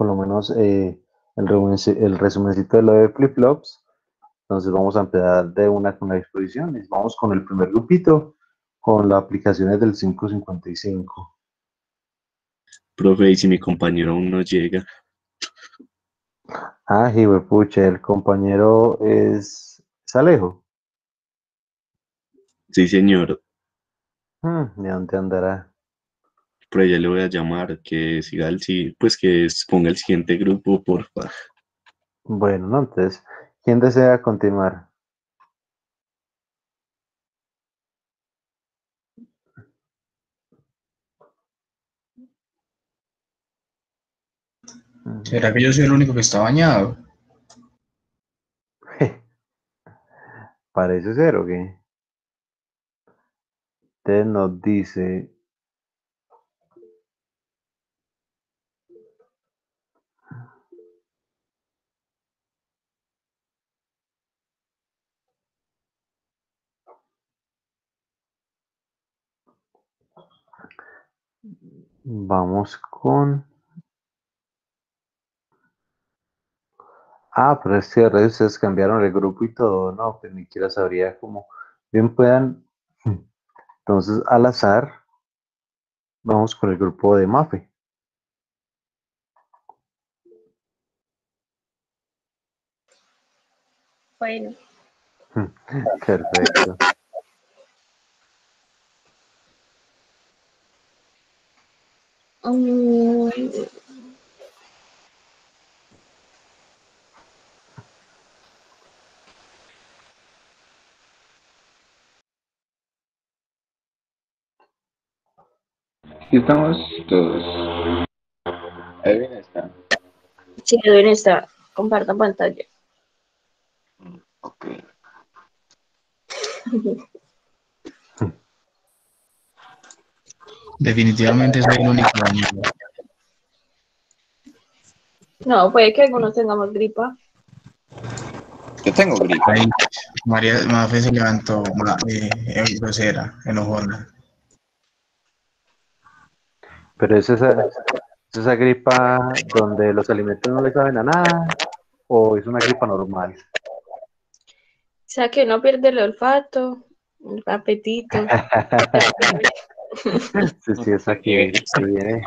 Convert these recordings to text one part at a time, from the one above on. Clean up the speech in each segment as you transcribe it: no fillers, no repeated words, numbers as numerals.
por lo menos el resumencito de lo de flip-flops. Entonces vamos a empezar de una con las exposiciones. Vamos con el primer grupito, con las aplicaciones del 555. Profe, y si mi compañero aún no llega. Ah, pucha, el compañero es Alejo. Sí, señor. ¿De dónde andará? Pero ya le voy a llamar que siga pues que ponga el siguiente grupo, porfa. Bueno, no, entonces, ¿quién desea continuar? ¿Será que yo soy el único que está bañado? Parece ser, ¿o qué? Usted nos dice, vamos con... Ah, pero es que ustedes cambiaron el grupo y todo, no, pues ni siquiera sabría cómo. Bien puedan. Entonces, al azar, vamos con el grupo de Mafe. Bueno. Perfecto. Aquí estamos todos. Edwin está. Sí, Edwin está. Comparta pantalla. Ok. Definitivamente soy el único bañado. No, puede que algunos tengamos gripa. Yo tengo gripa. Ahí, María Mafe se levantó grosera, enojona. Pero es esa gripa donde los alimentos no le saben a nada, o es una gripa normal. O sea, que uno pierde el olfato, el apetito. Sí, esa que viene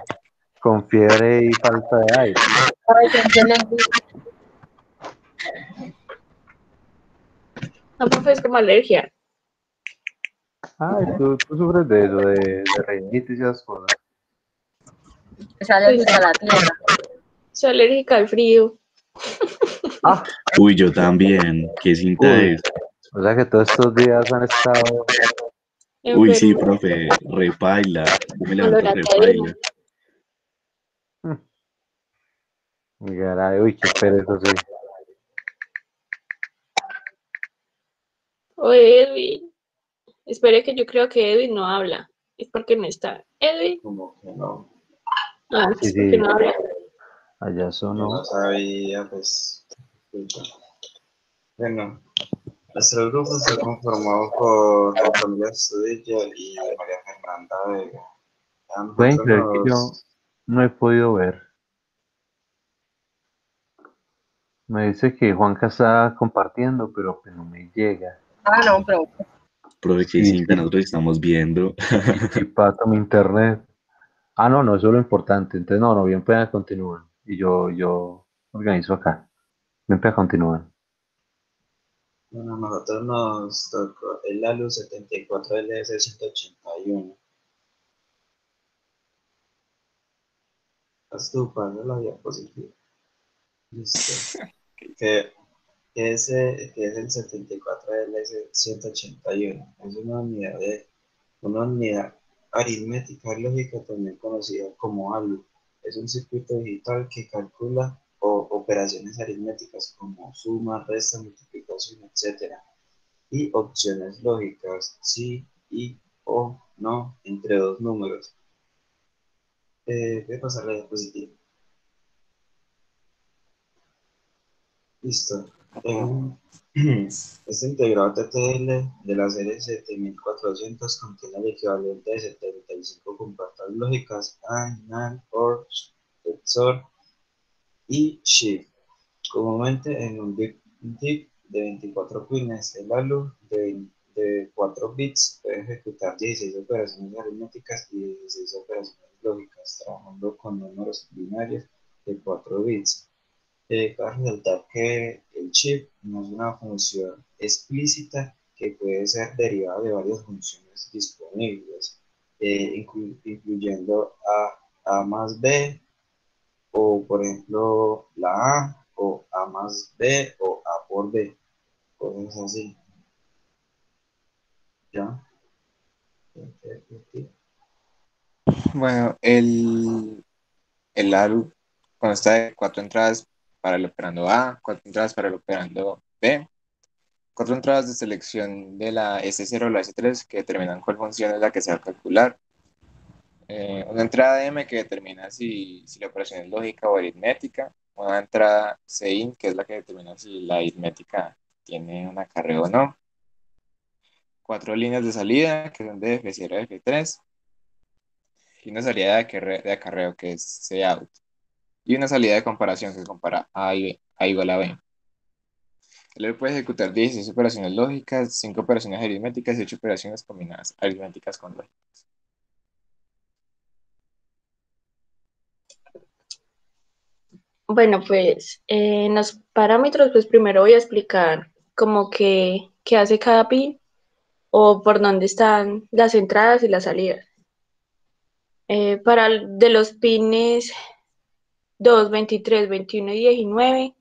con fiebre y falta de aire. No, profe, es como alergia. Ay, tú sufres de eso, de rinitis y esas cosas. Es alérgica a la tierra. Soy alérgica al frío. Ah, Uy, yo también. ¿Qué cinta uy, es? o sea que todos estos días han estado... Uy, sí, Enfermo. profe, repaila. Yo me levanto Olor a cadena. repaila. Caray, uy, qué pereza, sí. Oye, Edwin. Espere que yo creo que Edwin no habla. Es porque no está. Edwin. Como que no. Ah, Sí, es porque sí, no habla. allá Yo no sonó. sabía, pues. Bueno, nuestro grupo está conformado por Juan Camilo Estudillo y María Fernanda Vega. A Pueden nosotros creer que yo nos... no he podido ver. Me dice que Juanca está compartiendo, pero que no me llega. Ah, no, pero Profe, qué Sí, cinta nosotros estamos viendo. y pato mi internet. Ah, no, no, eso es lo importante. Entonces, no, bien pueden continuar. Y yo organizo acá. Bien pueden continuar. Bueno, a nosotros nos tocó el ALU 74 LS 181. Haz tu paso la diapositiva. Listo. Que que es el 74LS 181. Es una unidad aritmética lógica también conocida como ALU. Es un circuito digital que calcula operaciones aritméticas como suma, resta, multiplicación, etcétera, y opciones lógicas, sí y o no, entre dos números. Voy a pasar la diapositiva. Listo. Este integrador TTL de la serie 7400 contiene el equivalente de 75 compuertas lógicas AND, NAND, OR, XOR y shift. Comúnmente en un DIP de 24 pines, el ALU de 4 bits puede ejecutar 16 operaciones aritméticas y 16 operaciones lógicas, trabajando con números binarios de 4 bits. Cabe resaltar que el chip no es una función explícita que puede ser derivada de varias funciones disponibles, incluyendo A más B, o por ejemplo la A, o A más B, o A por B, cosas así. ¿Ya? Bueno, el ALU consta de 4 entradas para el operando A, 4 entradas para el operando B, 4 entradas de selección de la S0 o la S3 que determinan cuál función es la que se va a calcular. Una entrada de M que determina si la operación es lógica o aritmética. Una entrada CIN que es la que determina si la aritmética tiene un acarreo o no. 4 líneas de salida que son de F0 a F3. Y una salida de acarreo que es Cout. Y una salida de comparación que compara A igual a B. El puede ejecutar 16 operaciones lógicas, 5 operaciones aritméticas y 8 operaciones combinadas aritméticas con lógica. Bueno, pues en los parámetros, pues primero voy a explicar como que qué hace cada pin o por dónde están las entradas y las salidas. De los pines 2, 23, 21 y 19,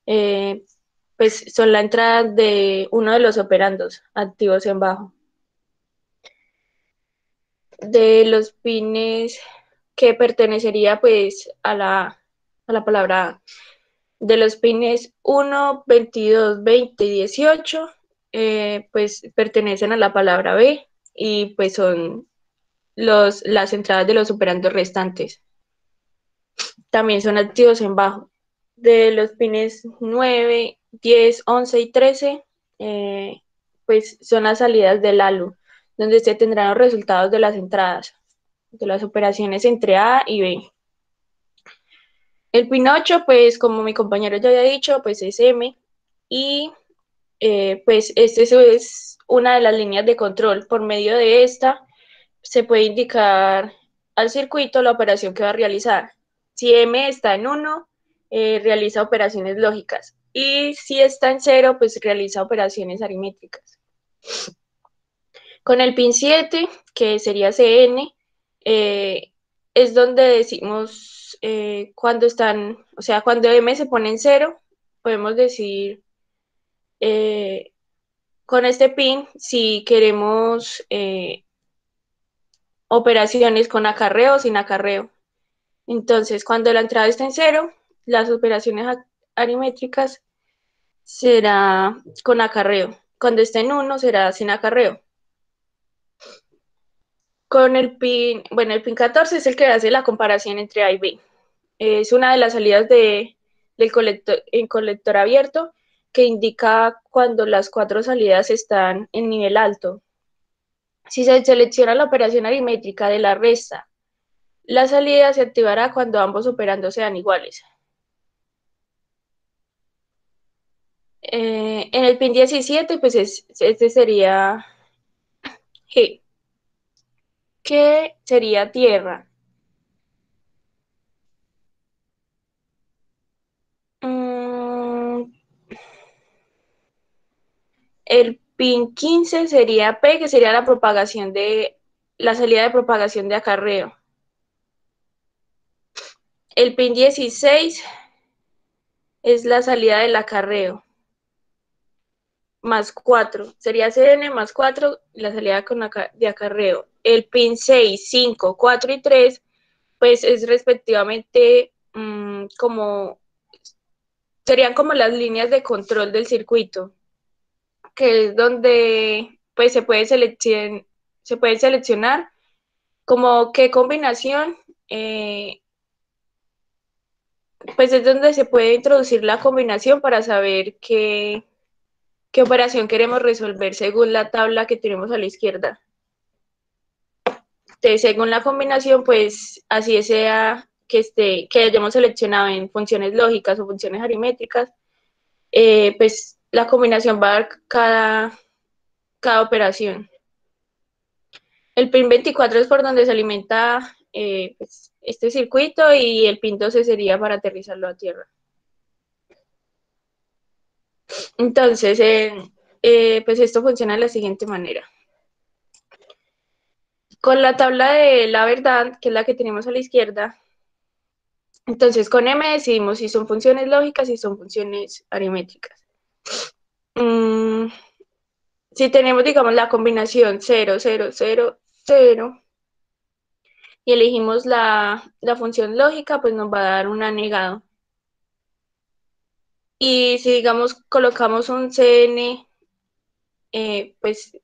eh, pues son la entrada de uno de los operandos activos en bajo. De los pines que pertenecería pues a la palabra A. De los pines 1, 22, 20 y 18, pues pertenecen a la palabra B y pues son las entradas de los operandos restantes. También son activos en bajo. De los pines 9, 10, 11 y 13, pues son las salidas del ALU, donde se tendrán los resultados de las entradas, de las operaciones entre A y B. El pin 8, pues como mi compañero ya había dicho, pues es M, y pues este es una de las líneas de control. Por medio de esta se puede indicar al circuito la operación que va a realizar. Si M está en 1, realiza operaciones lógicas, y si está en 0, pues realiza operaciones aritméticas. Con el pin 7, que sería CN, es donde decimos cuando están, o sea, cuando M se pone en 0, podemos decir con este pin si queremos operaciones con acarreo o sin acarreo. Entonces, cuando la entrada está en 0, las operaciones aritmétricas será con acarreo. Cuando esté en 1, será sin acarreo. Con el pin, bueno, el pin 14 es el que hace la comparación entre A y B. Es una de las salidas del colector abierto que indica cuando las 4 salidas están en nivel alto. Si se selecciona la operación aritmétrica de la resta, la salida se activará cuando ambos operandos sean iguales. En el pin 17, pues este sería G, que sería tierra. El pin 15 sería P, que sería la salida de propagación de acarreo. El pin 16 es la salida del acarreo, más 4. Sería CN más 4, la salida de acarreo. El pin 6, 5, 4 y 3, pues es respectivamente serían como las líneas de control del circuito, que es donde pues se puede seleccionar como qué combinación, pues es donde se puede introducir la combinación para saber qué operación queremos resolver según la tabla que tenemos a la izquierda. Entonces, según la combinación, pues así sea que hayamos seleccionado en funciones lógicas o funciones aritmétricas, pues la combinación va a dar cada operación. El pin 24 es por donde se alimenta pues, este circuito, y el pin 12 sería para aterrizarlo a tierra. Entonces, pues esto funciona de la siguiente manera. Con la tabla de la verdad, que es la que tenemos a la izquierda, entonces con M decidimos si son funciones lógicas y son funciones aritmétricas. Si tenemos, digamos, la combinación 0, 0, 0, 0, y elegimos la función lógica, pues nos va a dar un anegado. Y si, digamos, colocamos un CN, pues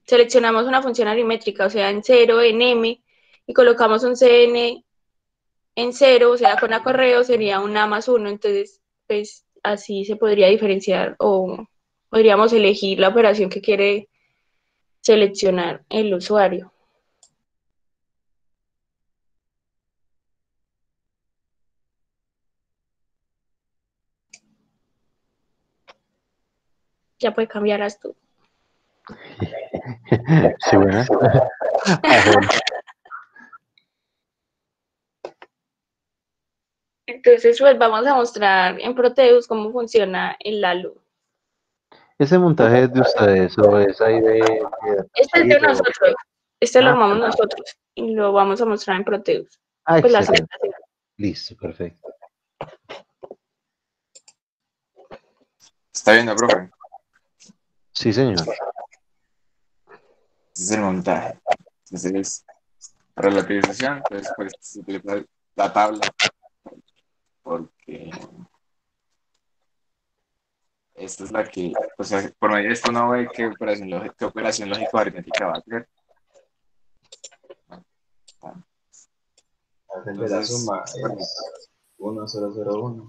seleccionamos una función aritmétrica, o sea, en 0, en M, y colocamos un CN en 0, o sea, con acorreo sería un A más 1, entonces, pues así se podría diferenciar, o podríamos elegir la operación que quiere seleccionar el usuario. Ya puede cambiarlas tú. Sí, buenas. Ajá. Entonces, pues vamos a mostrar en Proteus cómo funciona el LALU. ¿Ese montaje es de ustedes o es ahí Este es de Chile o- nosotros, este lo Ah, armamos nosotros y lo vamos a mostrar en Proteus. Pues la excelente. simulación. Listo, perfecto. ¿Está viendo, profe? Sí, señor. Este es el montaje. Entonces, relativización, entonces pues se utiliza la tabla porque esta es la que, o sea, por medio de esto uno ve qué operación lógica aritmética va a hacer. El de la Entonces, suma es 1001.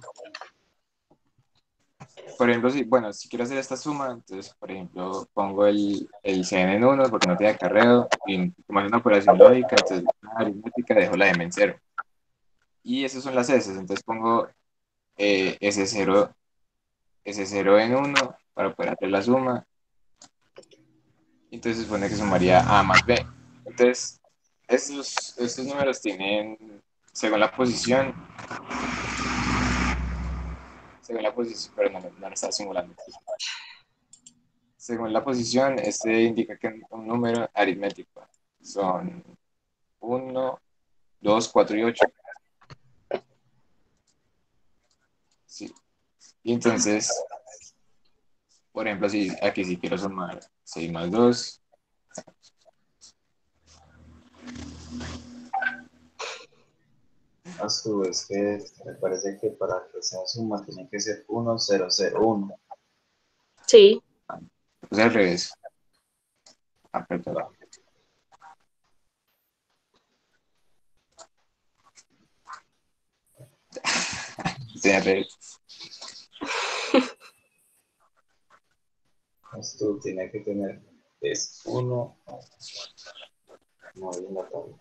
por ejemplo, si quiero hacer esta suma, entonces, por ejemplo, pongo el CN en 1 porque no tiene acarreo, y como es una operación lógica, entonces la aritmética dejo la M en 0. Y esas son las S, entonces pongo S0 en 1 para poder hacer la suma. Entonces se supone que sumaría A más B. Entonces, estos números tienen, según la posición, pero no lo estaba simulando. Según la posición, este indica que un número aritmético son 1, 2, 4 y 8. Sí. Y entonces, por ejemplo, aquí si quiero sumar 6 más 2, A su vez que me parece que para que sea suma tiene que ser 1001. Sí, pues al revés. Perdón. Sí, al revés. Esto tiene que tener es 1. No hay una tabla.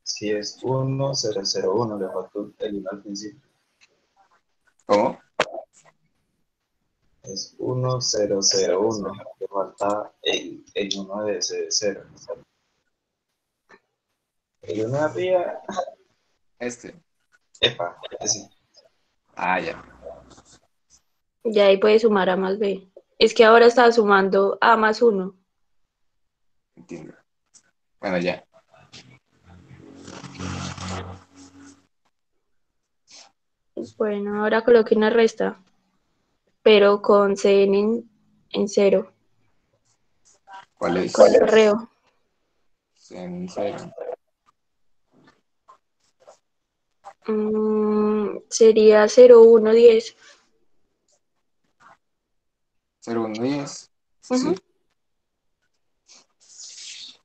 Si es 1001, le falta el 1 al principio. ¿Cómo? Es 1001. Le falta el 1 de ese 0. El 1 de arriba, Este. epa, ese. Ah, ya. ya ahí puede sumar A más B. Es que ahora está sumando A más 1. Entiendo. Bueno, ya. Bueno, ahora coloqué una resta, pero con CN en 0, ¿Cuál es? con acarreo. En 0. Sería 0, 1, 10. 0, 1, 10. Ujú. Sí.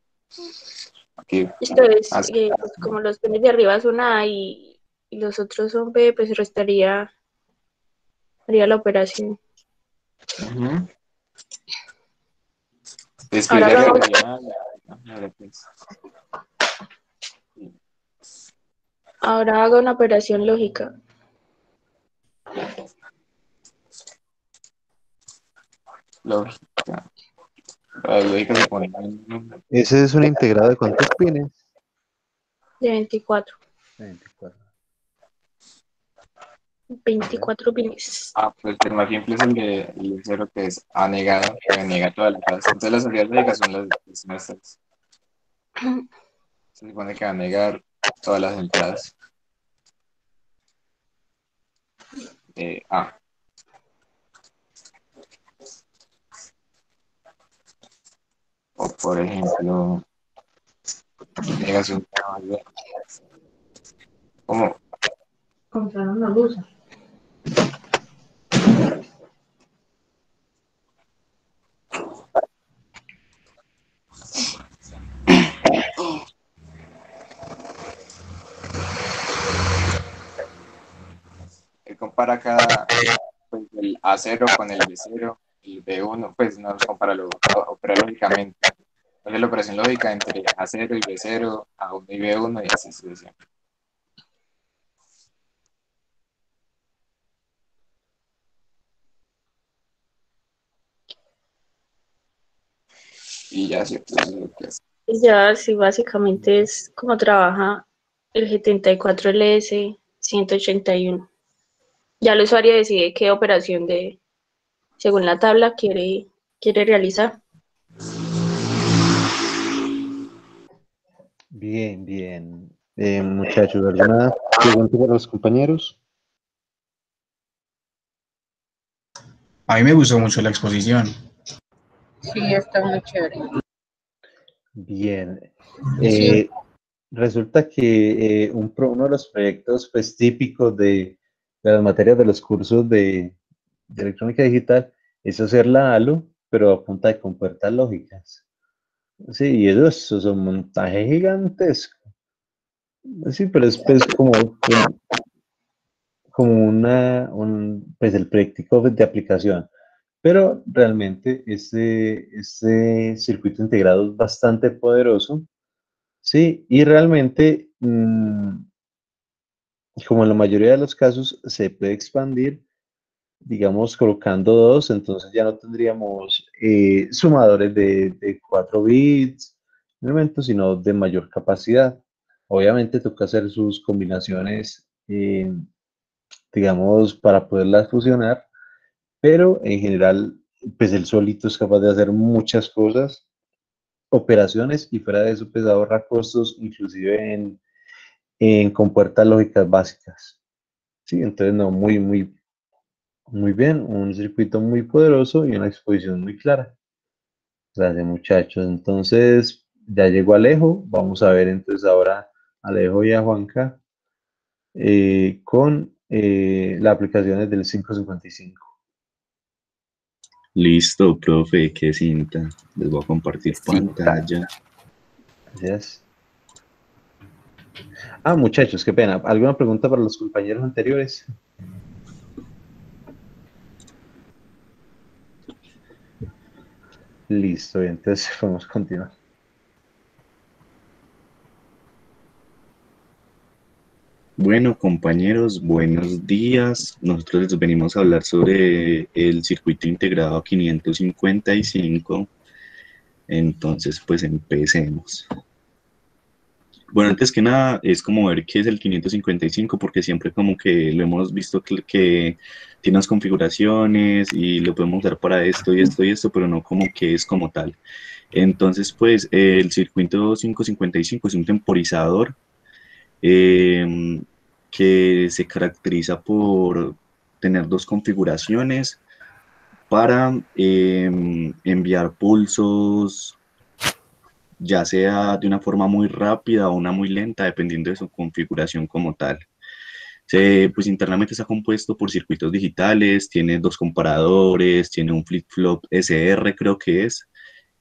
Aquí. Esto es, Ah, pues, como los pines de arriba son A y los otros son B, pues haría la operación. uh-huh. Escribir Ahora arriba hagamos, regional. Ahora pues, Ahora haga una operación lógica. lógica. La lógica se pone en Ese es un integrado de cuántos pines. De 24. 24. 24 pines. pues el más simple es el de cero, que es A negado, que niega todas las entradas. Entonces las salidas lógicas son las nuestras. Se supone que va a negar todas las entradas de A. O por ejemplo, negación de B. Como Compraron una luz. él compara cada, pues, el A0 con el B0, el B1, pues no los compara, lo opera lógicamente. Entonces la operación lógica entre A0 y B0, A1 y B1 y así sucesivamente. Y ya, ¿cierto? Eso es lo que hace. Y ya, sí, básicamente es como trabaja el 74LS 181. Ya el usuario decide qué operación según la tabla quiere realizar. Bien, bien. Muchachos, ¿alguna pregunta para los compañeros? A mí me gustó mucho la exposición. Sí, está muy chévere. Bien. Sí. Resulta que uno de los proyectos pues, típicos de las materias de los cursos de electrónica digital es hacer la ALU, pero a punta de compuertas lógicas. Sí, y eso es un montaje gigantesco. Sí, pero es pues, como pues el práctico de aplicación. Pero realmente este circuito integrado es bastante poderoso, sí, y realmente, como en la mayoría de los casos, se puede expandir, digamos, colocando dos, entonces ya no tendríamos sumadores de 4 bits, elementos, sino de mayor capacidad. Obviamente toca hacer sus combinaciones, digamos, para poderlas fusionar, pero en general, pues él solito es capaz de hacer muchas cosas, operaciones, y fuera de eso, pues ahorra costos, inclusive en compuertas lógicas básicas. Sí, entonces no, muy bien, un circuito muy poderoso y una exposición muy clara. Gracias, muchachos. Entonces, ya llegó Alejo. Vamos a ver entonces ahora a Alejo y a Juanca con las aplicaciones del 555. Listo, profe, qué cinta. Les voy a compartir Cinta. pantalla. Gracias. Ah, muchachos, qué pena. ¿Alguna pregunta para los compañeros anteriores? Listo, entonces podemos continuar. Bueno, compañeros, buenos días. Nosotros les venimos a hablar sobre el circuito integrado 555. Entonces, pues empecemos. Bueno, antes que nada, es como ver qué es el 555, porque siempre como que lo hemos visto que tiene unas configuraciones y lo podemos usar para esto y esto y esto, pero no como que es como tal. Entonces, pues el circuito 555 es un temporizador que se caracteriza por tener dos configuraciones para enviar pulsos, ya sea de una forma muy rápida o una muy lenta, dependiendo de su configuración como tal. Pues internamente está compuesto por circuitos digitales, tiene dos comparadores, tiene un flip-flop SR, creo que es,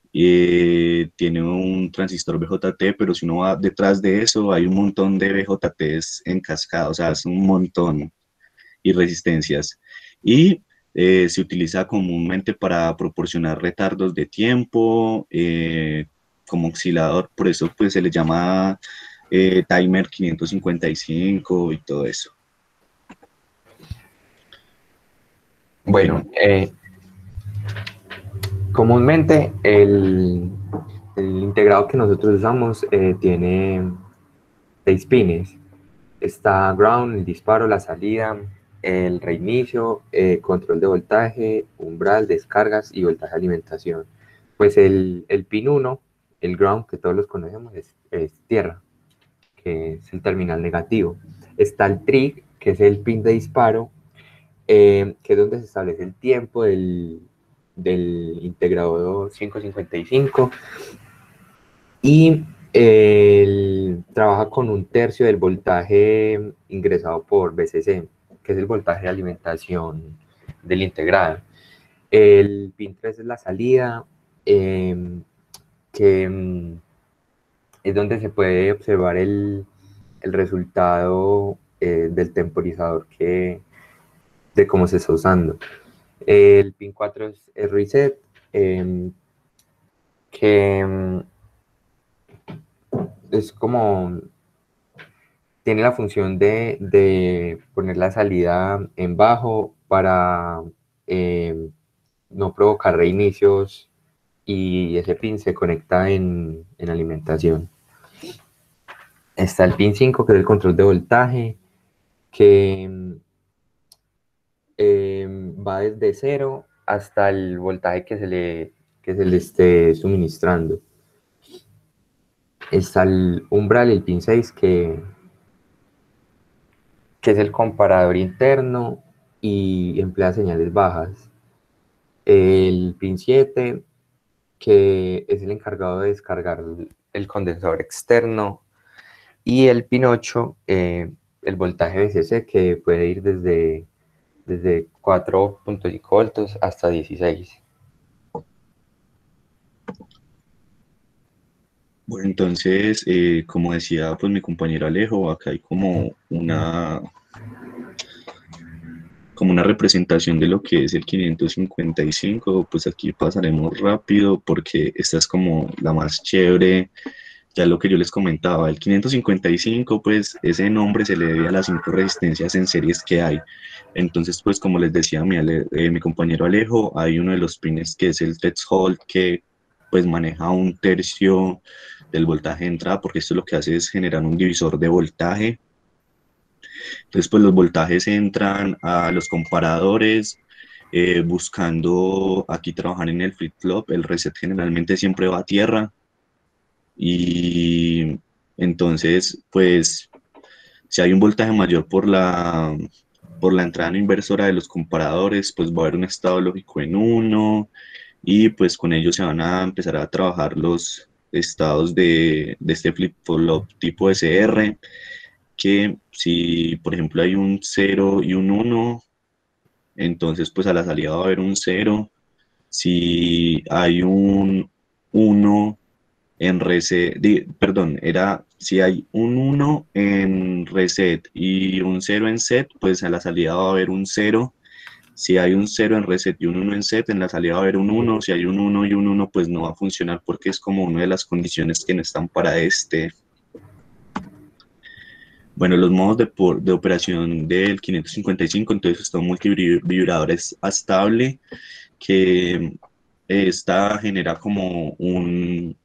tiene un transistor BJT, pero si uno va detrás de eso, hay un montón de BJTs en cascada, o sea, es un montón, y resistencias. Y se utiliza comúnmente para proporcionar retardos de tiempo, como oscilador, por eso pues se le llama timer 555 y todo eso. Bueno, comúnmente el integrado que nosotros usamos tiene 6 pines. Está ground, el disparo, la salida, el reinicio, control de voltaje, umbral, descargas y voltaje de alimentación. Pues el pin 1, el ground, que todos los conocemos, es tierra, que es el terminal negativo. Está el trig, que es el pin de disparo, que es donde se establece el tiempo del integrador 555, y trabaja con 1/3 del voltaje ingresado por VCC, que es el voltaje de alimentación del integrado. El pin 3 es la salida, que es donde se puede observar el resultado del temporizador de cómo se está usando. El pin 4 es reset, que es como, tiene la función de poner la salida en bajo para no provocar reinicios, y ese pin se conecta en alimentación. Está el pin 5, que es el control de voltaje, que va desde 0 hasta el voltaje que se le esté suministrando. Está el umbral, el pin 6, que es el comparador interno y emplea señales bajas. El pin 7, que es el encargado de descargar el condensador externo. Y el pin 8, el voltaje VCC, que puede ir desde 4.5 voltios hasta 16. Bueno, entonces, como decía pues mi compañero Alejo, acá hay como una representación de lo que es el 555. Pues aquí pasaremos rápido porque esta es como la más chévere. Ya lo que yo les comentaba, el 555, pues ese nombre se le debe a las 5 resistencias en series que hay. Entonces, pues como les decía mi compañero Alejo, hay uno de los pines que es el threshold, que pues maneja 1/3 del voltaje de entrada, porque esto lo que hace es generar un divisor de voltaje. Entonces, pues los voltajes entran a los comparadores, buscando aquí trabajar en el flip-flop. El reset generalmente siempre va a tierra, y entonces, pues, si hay un voltaje mayor por la entrada no inversora de los comparadores, pues va a haber un estado lógico en 1, y pues con ello se van a empezar a trabajar los estados de este flip-flop tipo SR, que si por ejemplo hay un 0 y un 1, entonces pues a la salida va a haber un 0. Si hay un 1 en reset, si hay un 1 en reset y un 0 en set, pues a la salida va a haber un 0. Si hay un 0 en reset y un 1 en set, en la salida va a haber un 1. Si hay un 1 y un 1, pues no va a funcionar, porque es como una de las condiciones que no están para este. Bueno, los modos de operación del 555, entonces está un multivibrador estable, que esta genera como un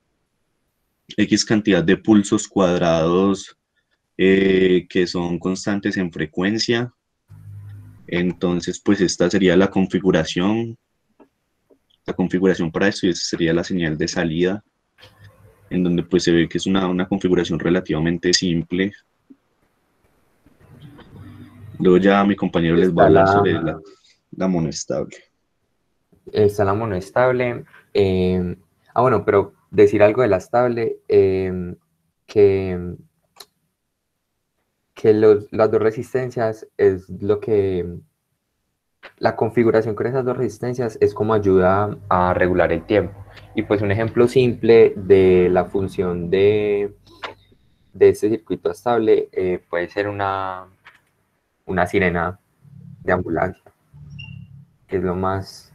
X cantidad de pulsos cuadrados, que son constantes en frecuencia. Entonces, pues esta sería la configuración para esto, y esa sería la señal de salida, en donde pues se ve que es una configuración relativamente simple. Luego ya mi compañero les va a hablar sobre la monoestable. Está la monoestable. Bueno, pero decir algo de la estable, que las 2 resistencias es lo que... La configuración con esas 2 resistencias es como ayuda a regular el tiempo. Y pues un ejemplo simple de la función de este circuito estable puede ser una sirena de ambulancia, que es lo más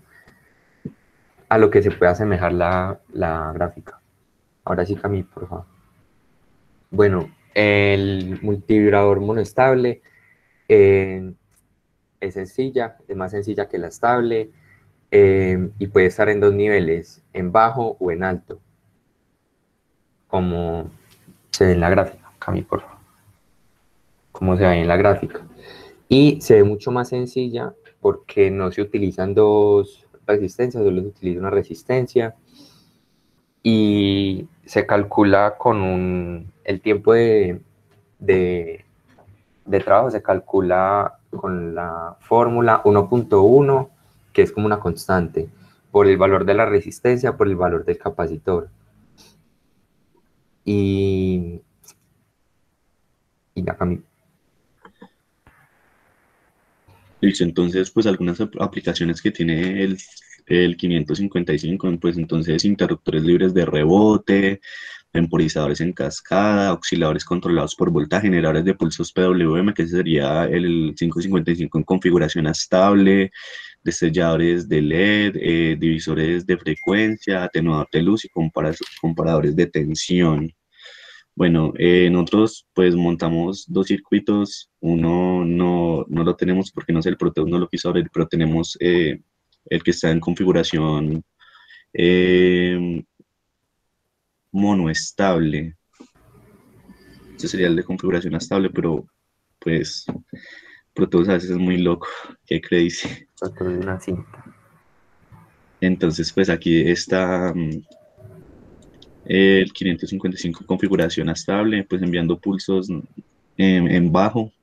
a lo que se puede asemejar la gráfica. Ahora sí, Cami, por favor. Bueno, el multivibrador monoestable es sencilla, es más sencilla que la estable y puede estar en dos niveles, en bajo o en alto, como se ve en la gráfica. Cami, por favor. Como se ve en la gráfica. Y se ve mucho más sencilla porque no se utilizan dos resistencias, solo se utiliza una resistencia y se calcula con el tiempo de trabajo, se calcula con la fórmula 1.1, que es como una constante, por el valor de la resistencia, por el valor del capacitor. Y ya, Cami. Listo, entonces, pues algunas aplicaciones que tiene el 555, pues entonces interruptores libres de rebote, temporizadores en cascada, osciladores controlados por voltaje, generadores de pulsos PWM, que ese sería el 555 en configuración estable, destelladores de LED, divisores de frecuencia, atenuador de luz y comparadores de tensión. Bueno, nosotros pues montamos dos circuitos, uno no lo tenemos porque no sé, el Proteus no lo quiso abrir, pero tenemos el que está en configuración eh, monoestable. Este sería el de configuración estable, pero pues Proteus a veces es muy loco, qué crazy. Entonces, una cinta. Entonces pues aquí está el 555 configuración estable, pues enviando pulsos en bajo.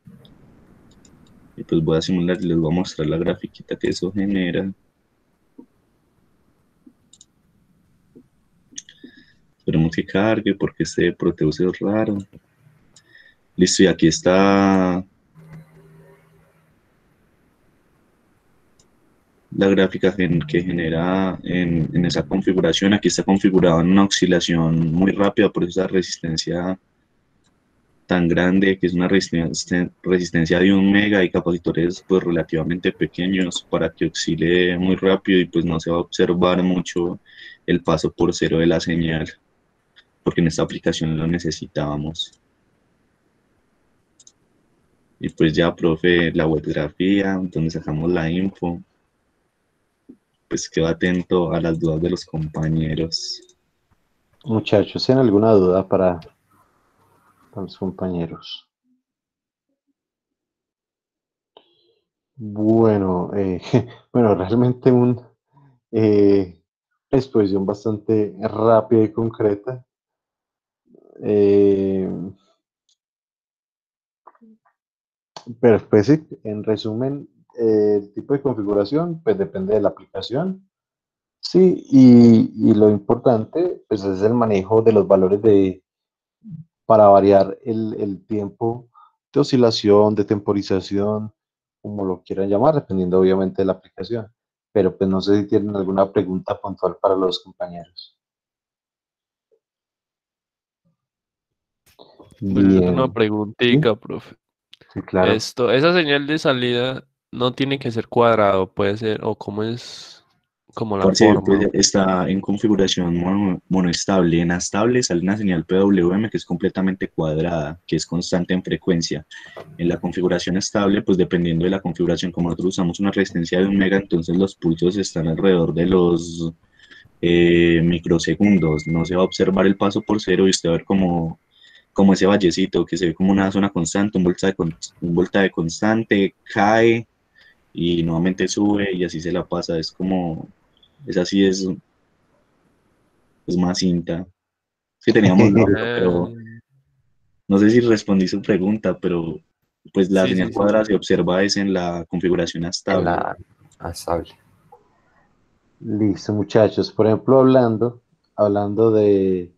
Y pues voy a simular y les voy a mostrar la grafiquita que eso genera. Esperemos que cargue porque este Proteus es raro. Listo, y aquí está la gráfica que genera en esa configuración. Aquí está configurado en una oscilación muy rápida, por esa resistencia tan grande, que es una resistencia de 1 mega y capacitores pues relativamente pequeños para que oscile muy rápido y pues no se va a observar mucho el paso por cero de la señal, porque en esta aplicación lo necesitábamos. Y pues ya, profe, la webgrafía, donde sacamos la info, pues quedo atento a las dudas de los compañeros. Muchachos, ¿tienen alguna duda para los compañeros? Bueno, bueno, realmente una exposición bastante rápida y concreta. Eh, pero pues sí, en resumen, el tipo de configuración pues depende de la aplicación. Sí, y lo importante pues es el manejo de los valores para variar el tiempo de oscilación, de temporización, como lo quieran llamar, dependiendo obviamente de la aplicación. Pero pues no sé si tienen alguna pregunta puntual para los compañeros. Una Bien, ¿sí? preguntita, profe. Sí, claro. Esa señal de salida no tiene que ser cuadrado, puede ser, o cómo es como la Parce, pues forma. está en configuración monoestable. En estable sale una señal PWM que es completamente cuadrada, que es constante en frecuencia. En la configuración estable, pues dependiendo de la configuración, como nosotros usamos una resistencia de 1 mega, entonces los pulsos están alrededor de los microsegundos. No se va a observar el paso por cero y usted va a ver como ese vallecito que se ve como una zona constante, un voltaje constante, cae y nuevamente sube y así se la pasa. Es como, es así, es más cinta. Sí teníamos la otra, pero Eh, no sé si respondí su pregunta, pero pues la sí, señal sí, sí. cuadrada se observa es en la configuración En estable. la estable. Listo, muchachos. Por ejemplo, hablando del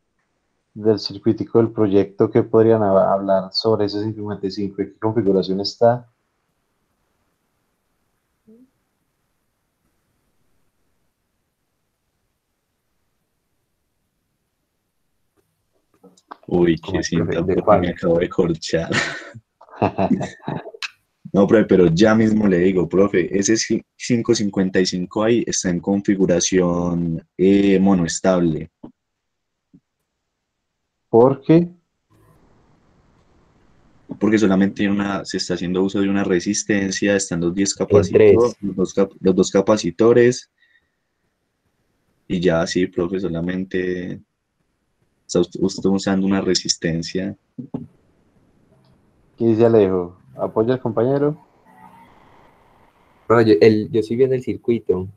circuitico del proyecto, ¿qué podrían hablar sobre ese 55? ¿En qué configuración está? Uy, Como qué el profe, cinta, ¿de porque me cuál? acabo de corchar. No, profe, pero ya mismo le digo, profe, ese 555 ahí está en configuración monoestable. Porque Porque solamente se está haciendo uso de una resistencia, están los 10 En 3. los dos capacitores, y ya sí, profe, solamente está usted usando una resistencia. ¿qué dice Alejo? ¿Apoya al compañero? Bueno, yo estoy viendo el circuito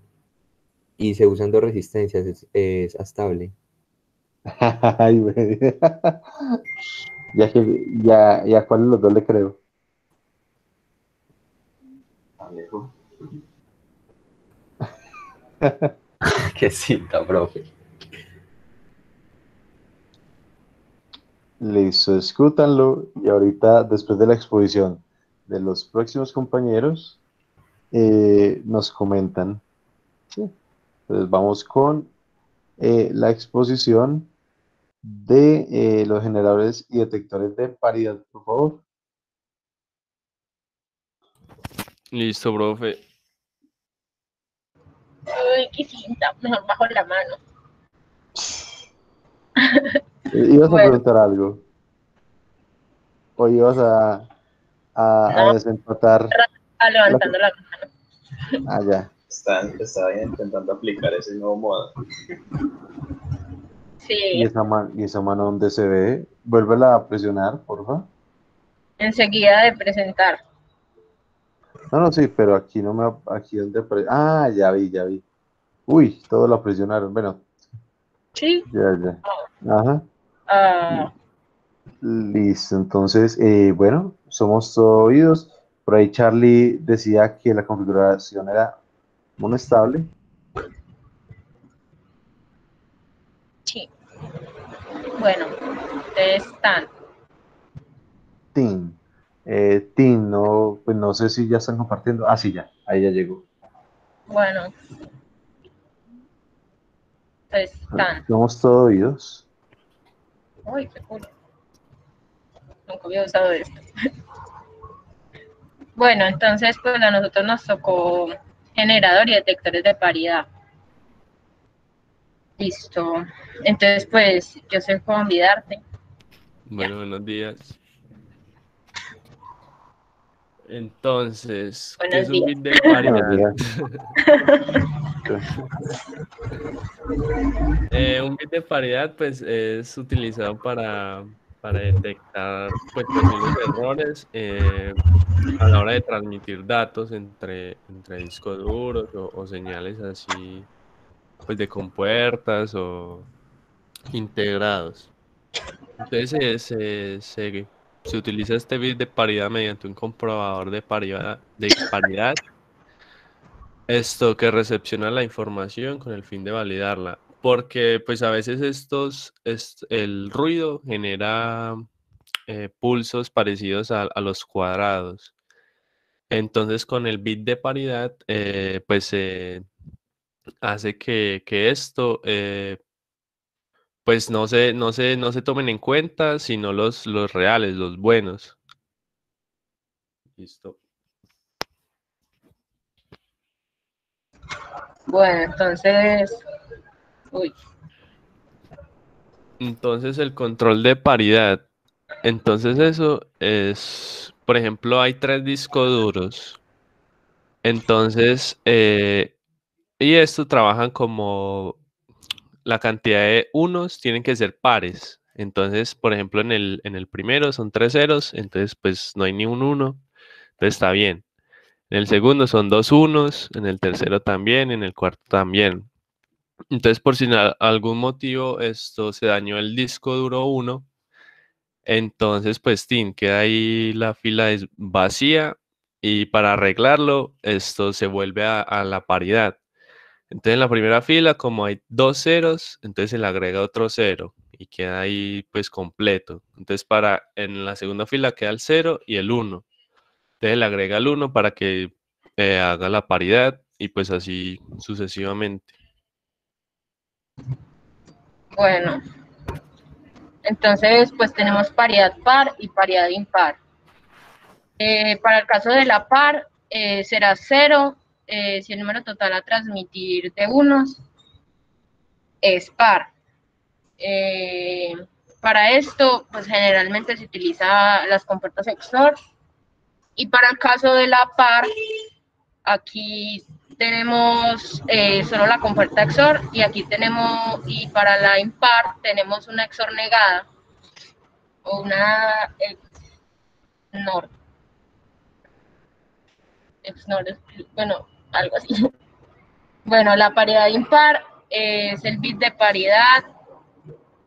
y se usan dos resistencias, es estable. Ay, güey. Ya, ¿cuál de los dos le creo? Alejo. Qué cinta, profe. Listo, escútanlo y ahorita, después de la exposición de los próximos compañeros, nos comentan. ¿Sí? Entonces vamos con la exposición de los generadores y detectores de paridad, por favor. Listo, profe. Uy, qué cinta, mejor bajo la mano. ¿Ibas a Bueno, preguntar algo? ¿O ibas a no, desempatar? la- levantando la mano. Ah, ya. Estaba intentando aplicar ese nuevo modo. Sí, ¿Y esa mano dónde se ve? Vuélvela a presionar, porfa. enseguida de presentar. No, no, sí, pero aquí no me... Aquí donde... Ah, ya vi, ya vi. Uy, todo lo presionaron. Bueno, Sí. ya, ya. Ajá. Ah, Listo. Entonces, bueno, somos todo oídos. Por ahí Charlie decía que la configuración era monostable. sí. Bueno, ustedes están. Tim. Tim, no, pues no sé si ya están compartiendo. Ah, sí, ya. Ahí ya llegó. Bueno, ustedes están. Somos todo oídos. Uy, qué cool. Nunca había usado esto. Bueno, entonces pues a nosotros nos tocó generador y detectores de paridad. Listo. Entonces pues yo sé cómo olvidarte. Bueno, buenos días. Entonces, ¿qué es Buenos un días. bit de Buenos paridad? días. Un bit de paridad, pues, es utilizado para detectar, pues, posibles errores a la hora de transmitir datos entre discos duros o señales así, pues, de compuertas o integrados. Entonces, se utiliza este bit de paridad mediante un comprobador de paridad. Esto que recepciona la información con el fin de validarla, porque pues a veces el ruido genera pulsos parecidos a los cuadrados. Entonces con el bit de paridad pues se hace que esto pues no se tomen en cuenta, sino los reales, los buenos. Listo. Bueno, entonces, uy, Entonces el control de paridad. Entonces eso es, por ejemplo, hay 3 discos duros. Entonces, y esto trabajan como la cantidad de unos tienen que ser pares. Entonces, por ejemplo, en el primero son 3 ceros, entonces pues no hay ni un uno, entonces está bien. En el segundo son 2 unos, en el tercero también, en el cuarto también. Entonces, por si algún motivo esto se dañó el disco duro uno. Entonces, pues, queda ahí la fila vacía y para arreglarlo, esto se vuelve a la paridad. Entonces, en la primera fila, como hay 2 ceros, entonces se le agrega otro cero y queda ahí, pues, completo. Entonces, en la segunda fila queda el 0 y el 1. Entonces, le agrega el 1 para que haga la paridad y pues así sucesivamente. bueno, entonces pues tenemos paridad par y paridad impar. Para el caso de la par, será 0 si el número total a transmitir de unos es par. Para esto, pues generalmente se utiliza las compuertas XOR. Y para el caso de la par, aquí tenemos solo la compuerta XOR y aquí tenemos, y para la impar tenemos una XOR negada o una XNOR. Bueno, algo así. Bueno, la paridad impar es el bit de paridad,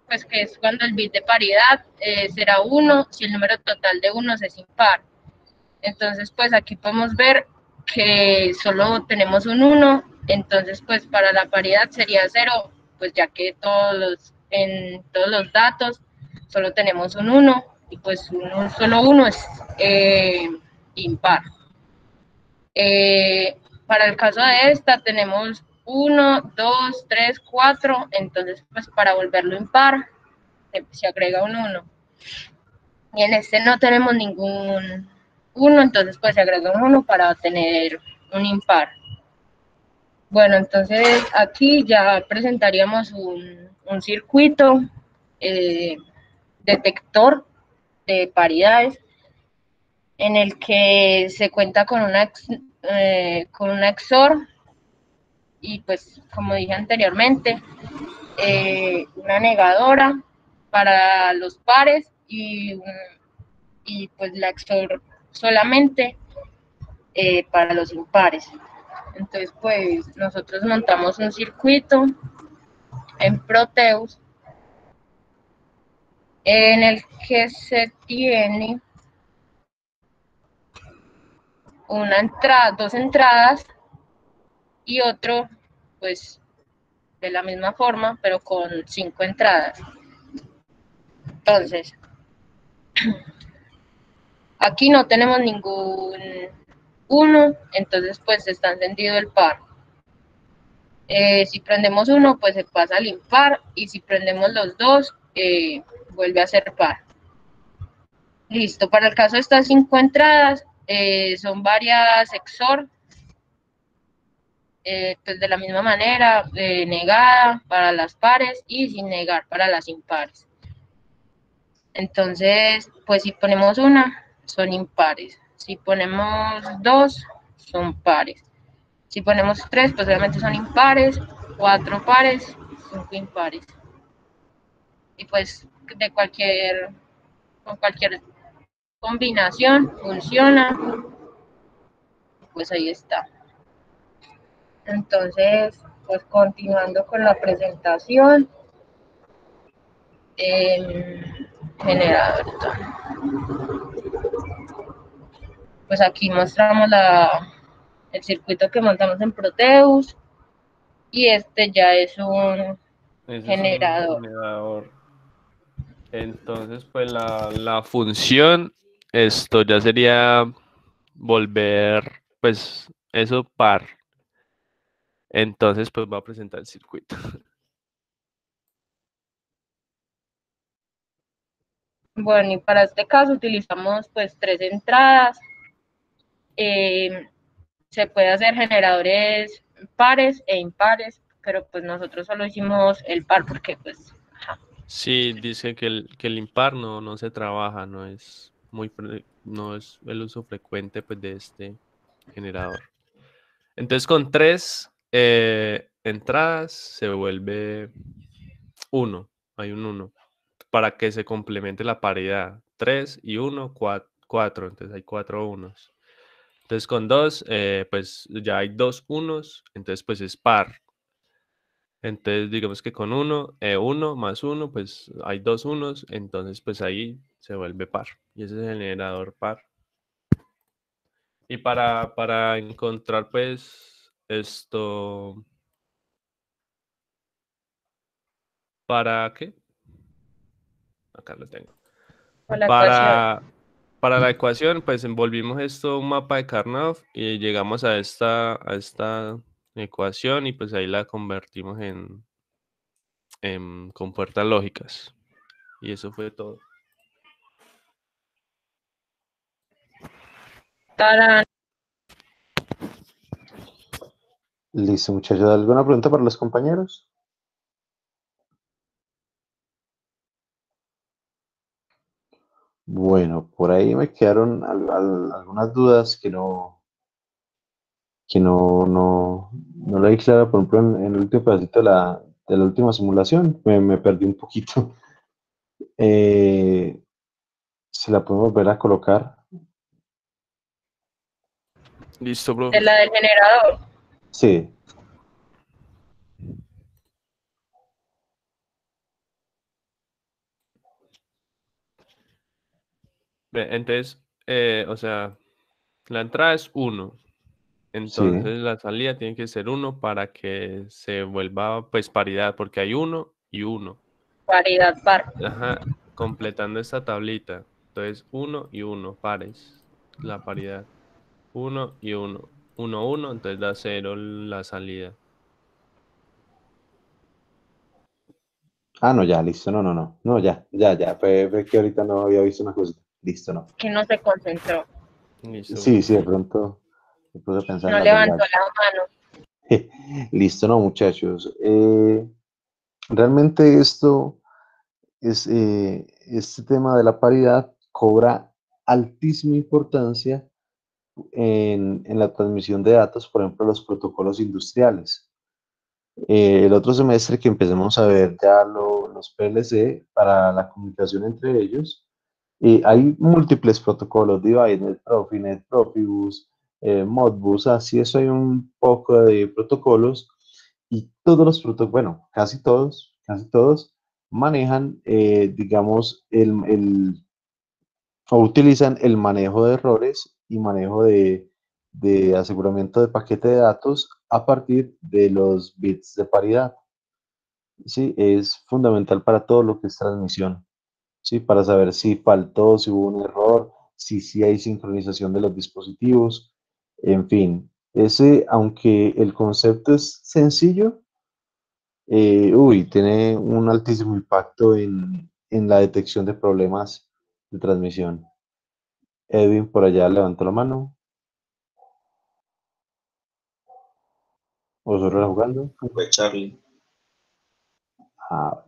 pues que es cuando el bit de paridad será 1 si el número total de unos es impar. Entonces, pues aquí podemos ver que solo tenemos un 1, entonces pues para la paridad sería 0, pues ya que en todos los datos solo tenemos un 1 y pues solo 1 es impar. Para el caso de esta tenemos 1, 2, 3, 4, entonces pues para volverlo impar se agrega un 1. Y en este no tenemos ningún 1, entonces pues se agrega un 1 para tener un impar. Bueno, entonces aquí ya presentaríamos un circuito detector de paridades en el que se cuenta con una XOR y pues como dije anteriormente, una negadora para los pares y pues la XOR solamente para los impares. Entonces pues nosotros montamos un circuito en Proteus en el que se tiene una entrada, dos entradas y otro pues de la misma forma pero con 5 entradas. Entonces aquí no tenemos ningún 1, entonces pues está encendido el par. Si prendemos 1 pues se pasa al impar y si prendemos los 2 vuelve a ser par. Listo, para el caso de estas 5 entradas son varias XOR, pues de la misma manera, negada para las pares y sin negar para las impares. Entonces, pues si ponemos una, son impares. Si ponemos 2, son pares. Si ponemos 3, pues obviamente son impares, 4 pares, 5 impares. Y pues con cualquier combinación funciona. Pues ahí está. Entonces, pues continuando con la presentación. Generador. Pues aquí mostramos el circuito que montamos en Proteus y este ya es un generador. Entonces, pues la función, esto ya sería volver, pues, eso par. Entonces, pues va a presentar el circuito. Bueno, y para este caso utilizamos pues 3 entradas. Se puede hacer generadores pares e impares, pero pues nosotros solo hicimos el par porque pues... Sí, dice que el impar no se trabaja, no es el uso frecuente pues de este generador. Entonces con 3 entradas se vuelve 1, hay un 1, para que se complemente la paridad. 3 y 1, 4, entonces hay 4 unos. Entonces con 2, pues ya hay 2 unos, entonces pues es par. Entonces digamos que con 1, 1 más 1, pues hay 2 unos, entonces pues ahí se vuelve par. Y ese es el generador par. Y para encontrar pues esto... ¿Para qué? Acá lo tengo. Para la ecuación, pues envolvimos esto un mapa de Karnaugh y llegamos a esta ecuación y pues ahí la convertimos en compuertas lógicas. Y eso fue todo. Listo, muchachos. ¿Alguna pregunta para los compañeros? Bueno, por ahí me quedaron algunas dudas que no la vi clara, por ejemplo, en el último pedacito de la última simulación, me perdí un poquito. Si la podemos volver a colocar. Listo, bro. De la del generador. Sí, Entonces, o sea, la entrada es 1. sí. Entonces la salida tiene que ser 1 para que se vuelva pues paridad, porque hay 1 y 1. Paridad par. Ajá, completando esta tablita. Entonces 1 y 1, pares. La paridad. 1 y 1. 1, 1, entonces da 0 la salida. Ah, no, ya, listo, no, no, no. No, ya. Fue que ahorita no había visto una cosa. Listo, no. Que no se concentró. Listo, Sí, bro. sí, de pronto me puse a pensar en No la levantó verdad. la mano. Listo, no, muchachos. Realmente este tema de la paridad cobra altísima importancia en la transmisión de datos, por ejemplo, los protocolos industriales. El otro semestre que empecemos a ver ya los PLC para la comunicación entre ellos, hay múltiples protocolos, DivineNet, Profinet, Profibus, Modbus, así eso hay un poco de protocolos y todos los protocolos, bueno, casi todos manejan, digamos, o utilizan el manejo de errores y manejo de aseguramiento de paquete de datos a partir de los bits de paridad. Sí, es fundamental para todo lo que es transmisión. Sí, para saber si faltó, si hubo un error, si sí hay sincronización de los dispositivos, en fin. Aunque el concepto es sencillo, tiene un altísimo impacto en la detección de problemas de transmisión. Edwin por allá levantó la mano, o solo era jugando. Fue Charlie. Ah,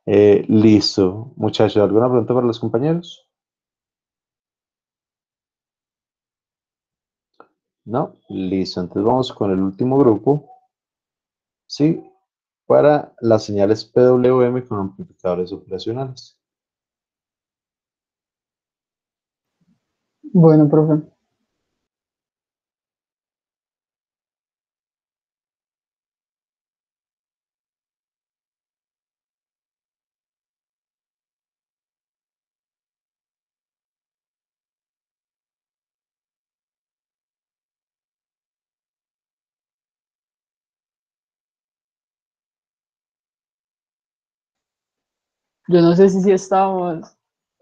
listo, muchachos, ¿alguna pregunta para los compañeros? No, listo, entonces vamos con el último grupo, ¿sí? Para las señales PWM con amplificadores operacionales. Bueno, profe. Yo no sé si sí estamos.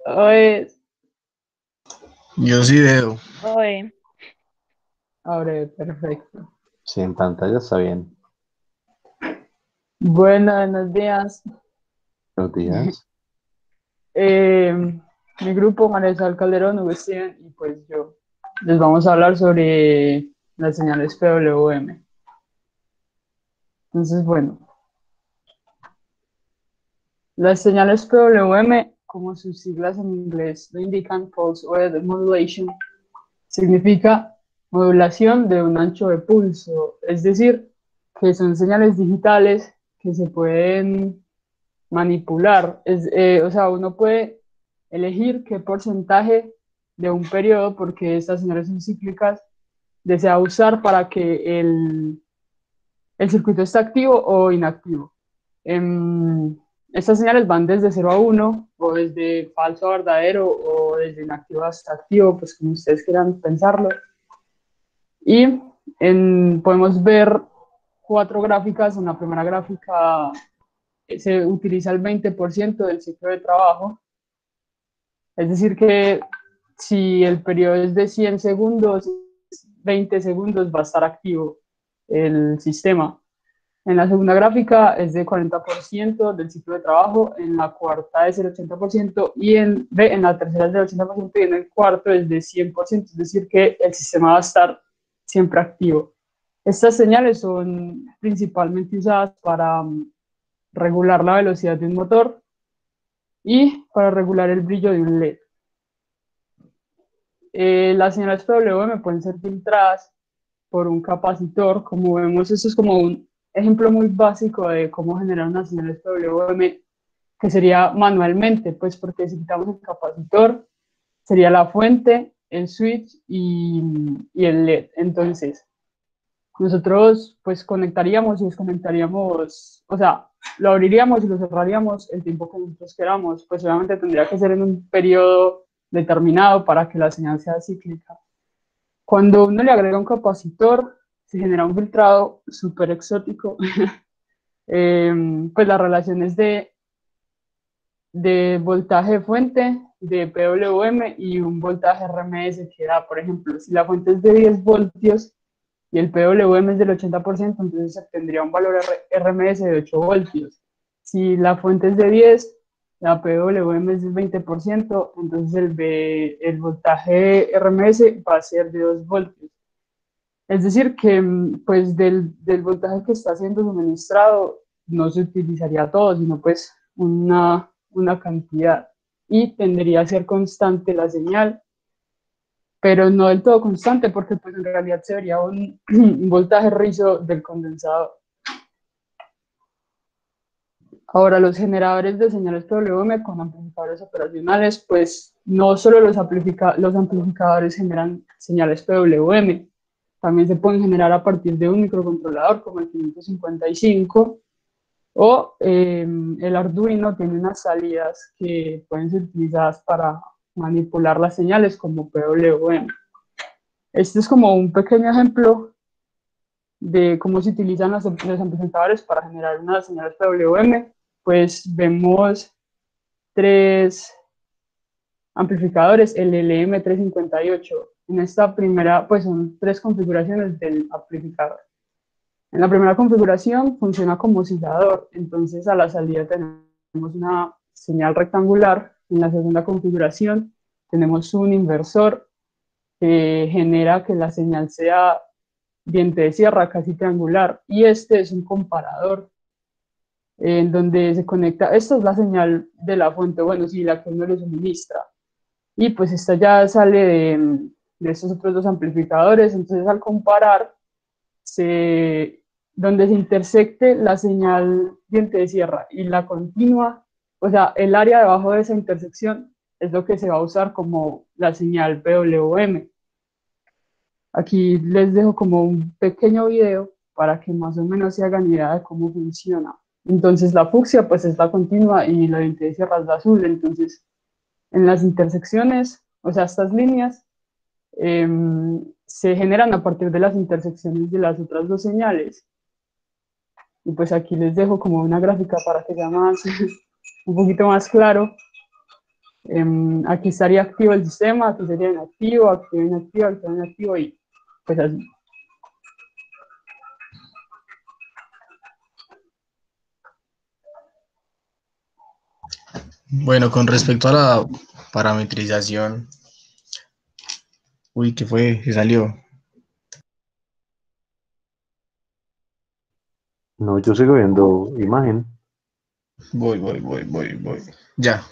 Oye, Yo sí veo. Oye, ahora, perfecto. Sí, en pantalla está bien. Buenos días. Buenos días. Mi grupo, Marisol Calderón, Steven, y pues yo les vamos a hablar sobre las señales PWM. Entonces, bueno, las señales PWM, como sus siglas en inglés lo indican, Pulse Width Modulation, significa modulación de un ancho de pulso, es decir, que son señales digitales que se pueden manipular. O sea, uno puede elegir qué porcentaje de un periodo, porque estas señales son cíclicas, desea usar para que el circuito esté activo o inactivo. Estas señales van desde 0 a 1, o desde falso a verdadero, o desde inactivo hasta activo, pues como ustedes quieran pensarlo. Y podemos ver 4 gráficas. En la primera gráfica se utiliza el 20% del ciclo de trabajo. Es decir que si el periodo es de 100 segundos, 20 segundos va a estar activo el sistema. En la segunda gráfica es de 40% del ciclo de trabajo, en la cuarta es el 80% y en la tercera es del 80% y en el cuarto es de 100%, es decir que el sistema va a estar siempre activo. Estas señales son principalmente usadas para regular la velocidad de un motor y para regular el brillo de un LED. las señales PWM pueden ser filtradas por un capacitor. Como vemos, esto es como un ejemplo muy básico de cómo generar unas señales PWM, que sería manualmente, pues porque si quitamos el capacitor, sería la fuente, el switch y el LED. Entonces, nosotros pues conectaríamos y desconectaríamos, o sea, lo abriríamos y lo cerraríamos el tiempo que nosotros queramos, pues obviamente tendría que ser en un periodo determinado para que la señal sea cíclica. Cuando uno le agrega un capacitor, se genera un filtrado súper exótico. Pues las relaciones de voltaje de fuente, de PWM y un voltaje RMS que da, por ejemplo, si la fuente es de 10 voltios y el PWM es del 80%, entonces se tendría un valor RMS de 8 voltios. Si la fuente es de 10, la PWM es del 20%, entonces el voltaje RMS va a ser de 2 voltios. Es decir, que pues del voltaje que está siendo suministrado no se utilizaría todo, sino pues una cantidad, y tendría a ser constante la señal, pero no del todo constante porque pues en realidad se vería un voltaje rizo del condensador. Ahora, los generadores de señales PWM con amplificadores operacionales, pues no solo los amplificadores generan señales PWM, también se pueden generar a partir de un microcontrolador como el 555, o el Arduino tiene unas salidas que pueden ser utilizadas para manipular las señales como PWM. Este es como un pequeño ejemplo de cómo se utilizan los amplificadores para generar unas señales PWM. Pues vemos 3 amplificadores, el LM358. En esta primera, pues son 3 configuraciones del amplificador. En la primera configuración funciona como oscilador, entonces a la salida tenemos una señal rectangular. En la segunda configuración tenemos un inversor que genera que la señal sea diente de sierra, casi triangular, y este es un comparador en donde se conecta. Esta es la señal de la fuente, bueno, sí, la que uno le suministra, y pues esta ya sale de estos otros 2 amplificadores. Entonces al comparar, donde se intersecte la señal diente de sierra y la continua, o sea, el área debajo de esa intersección es lo que se va a usar como la señal PWM. Aquí les dejo como un pequeño video para que más o menos se hagan idea de cómo funciona. Entonces la fucsia pues es la continua y la diente de sierra es la azul. Entonces en las intersecciones, o sea, estas líneas se generan a partir de las intersecciones de las otras 2 señales. Y pues aquí les dejo como una gráfica para que sea más, un poquito más claro. Aquí estaría activo el sistema, aquí sería inactivo, activo, inactivo, activo, inactivo, y pues así. Bueno, con respecto a la parametrización, uy, ¿qué fue? Se salió. No, yo sigo viendo imagen. Voy. Ya.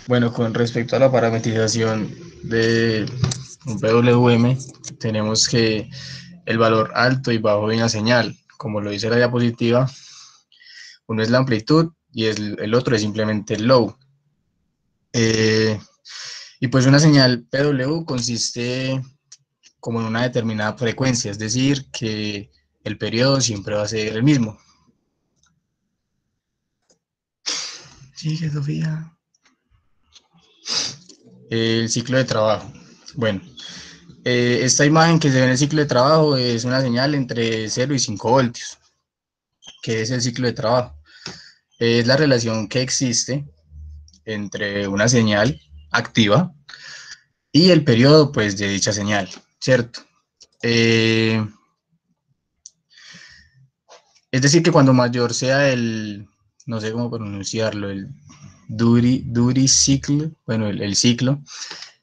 Bueno, con respecto a la parametrización de un PWM, tenemos que el valor alto y bajo de una señal, como lo dice la diapositiva, uno es la amplitud y el otro es simplemente el low. Y pues una señal PW consiste como en una determinada frecuencia, es decir, que el periodo siempre va a ser el mismo. Sigue, Sofía. El ciclo de trabajo. Bueno, esta imagen que se ve en el ciclo de trabajo es una señal entre 0 y 5 voltios, que es el ciclo de trabajo. Es la relación que existe entre una señal activa y el periodo pues, de dicha señal, ¿cierto? Es decir, que cuando mayor sea el, no sé cómo pronunciarlo, el duty cycle, bueno, el ciclo,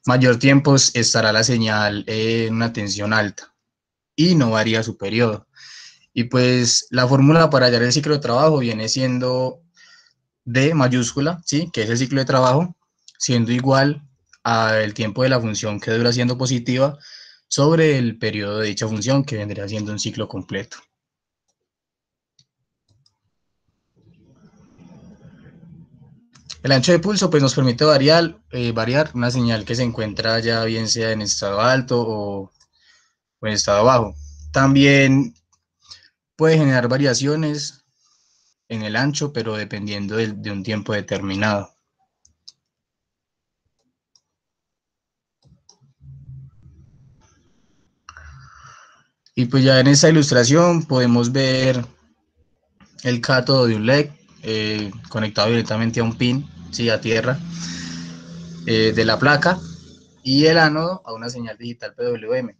mayor tiempo estará la señal en una tensión alta y no varía su periodo. Y pues la fórmula para hallar el ciclo de trabajo viene siendo D mayúscula, ¿sí? Que es el ciclo de trabajo, siendo igual al tiempo de la función que dura siendo positiva sobre el periodo de dicha función, que vendría siendo un ciclo completo. El ancho de pulso pues, nos permite variar una señal que se encuentra ya bien sea en estado alto o en estado bajo. También puede generar variaciones en el ancho, pero dependiendo de un tiempo determinado. Y pues ya en esta ilustración podemos ver el cátodo de un LED conectado directamente a un pin, sí, a tierra, de la placa, y el ánodo a una señal digital PWM.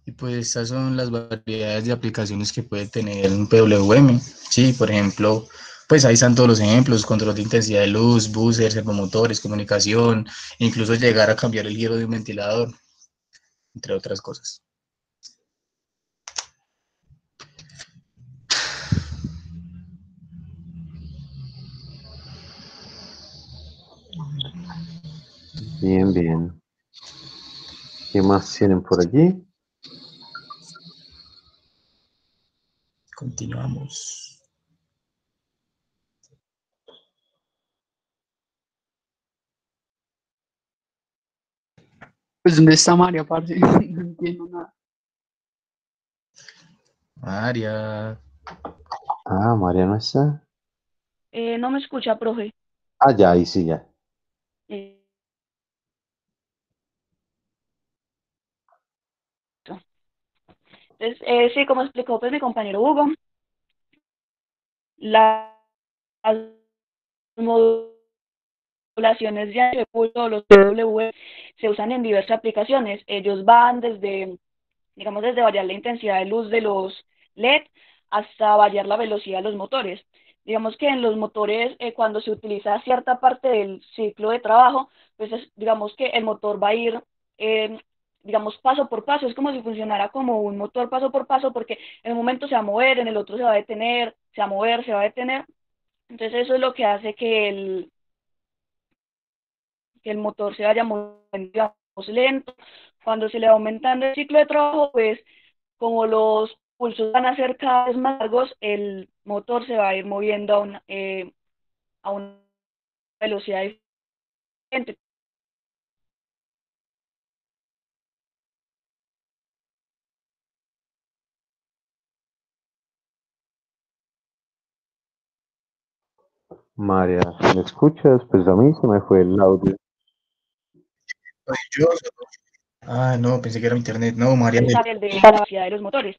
Y pues estas son las variedades de aplicaciones que puede tener un PWM. Sí, por ejemplo, pues ahí están todos los ejemplos: control de intensidad de luz, buzzers, servomotores, comunicación, incluso llegar a cambiar el giro de un ventilador, entre otras cosas. Bien, bien. ¿Qué más tienen por allí? Continuamos. Pues, ¿dónde está María, parce? No entiendo nada. María. Ah, María no está. No me escucha, profe. Ah, ya, ahí sí, ya. Eh, Entonces, sí, como explicó pues mi compañero Hugo, las modulaciones de pulso, los PW, se usan en diversas aplicaciones. Ellos van desde, digamos, desde variar la intensidad de luz de los LED hasta variar la velocidad de los motores. Digamos que en los motores, cuando se utiliza cierta parte del ciclo de trabajo, pues digamos que el motor va a ir, digamos, paso por paso. Es como si funcionara como un motor paso por paso, porque en un momento se va a mover, en el otro se va a detener, se va a mover, se va a detener. Entonces eso es lo que hace que el motor se vaya moviendo, digamos, lento. Cuando se le va aumentando el ciclo de trabajo, pues como los pulsos van a ser cada vez más largos, el motor se va a ir moviendo a una velocidad diferente. María, ¿me escuchas? Pues a mí se me fue el audio. Ah, no, pensé que era mi internet. No, María. El de la velocidad de los motores.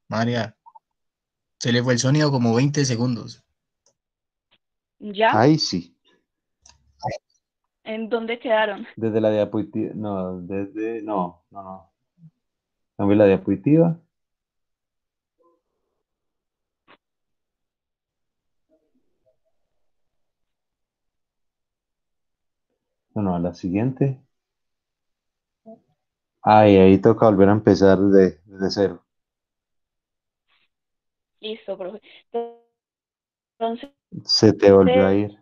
María. Se le fue el sonido como 20 segundos. ¿Ya? Ahí sí. ¿En dónde quedaron? Desde la diapositiva. No, desde. No. Cambio la diapositiva. No, la siguiente. Ahí toca volver a empezar desde cero. Listo, profe. Entonces, Se te volvió a ir.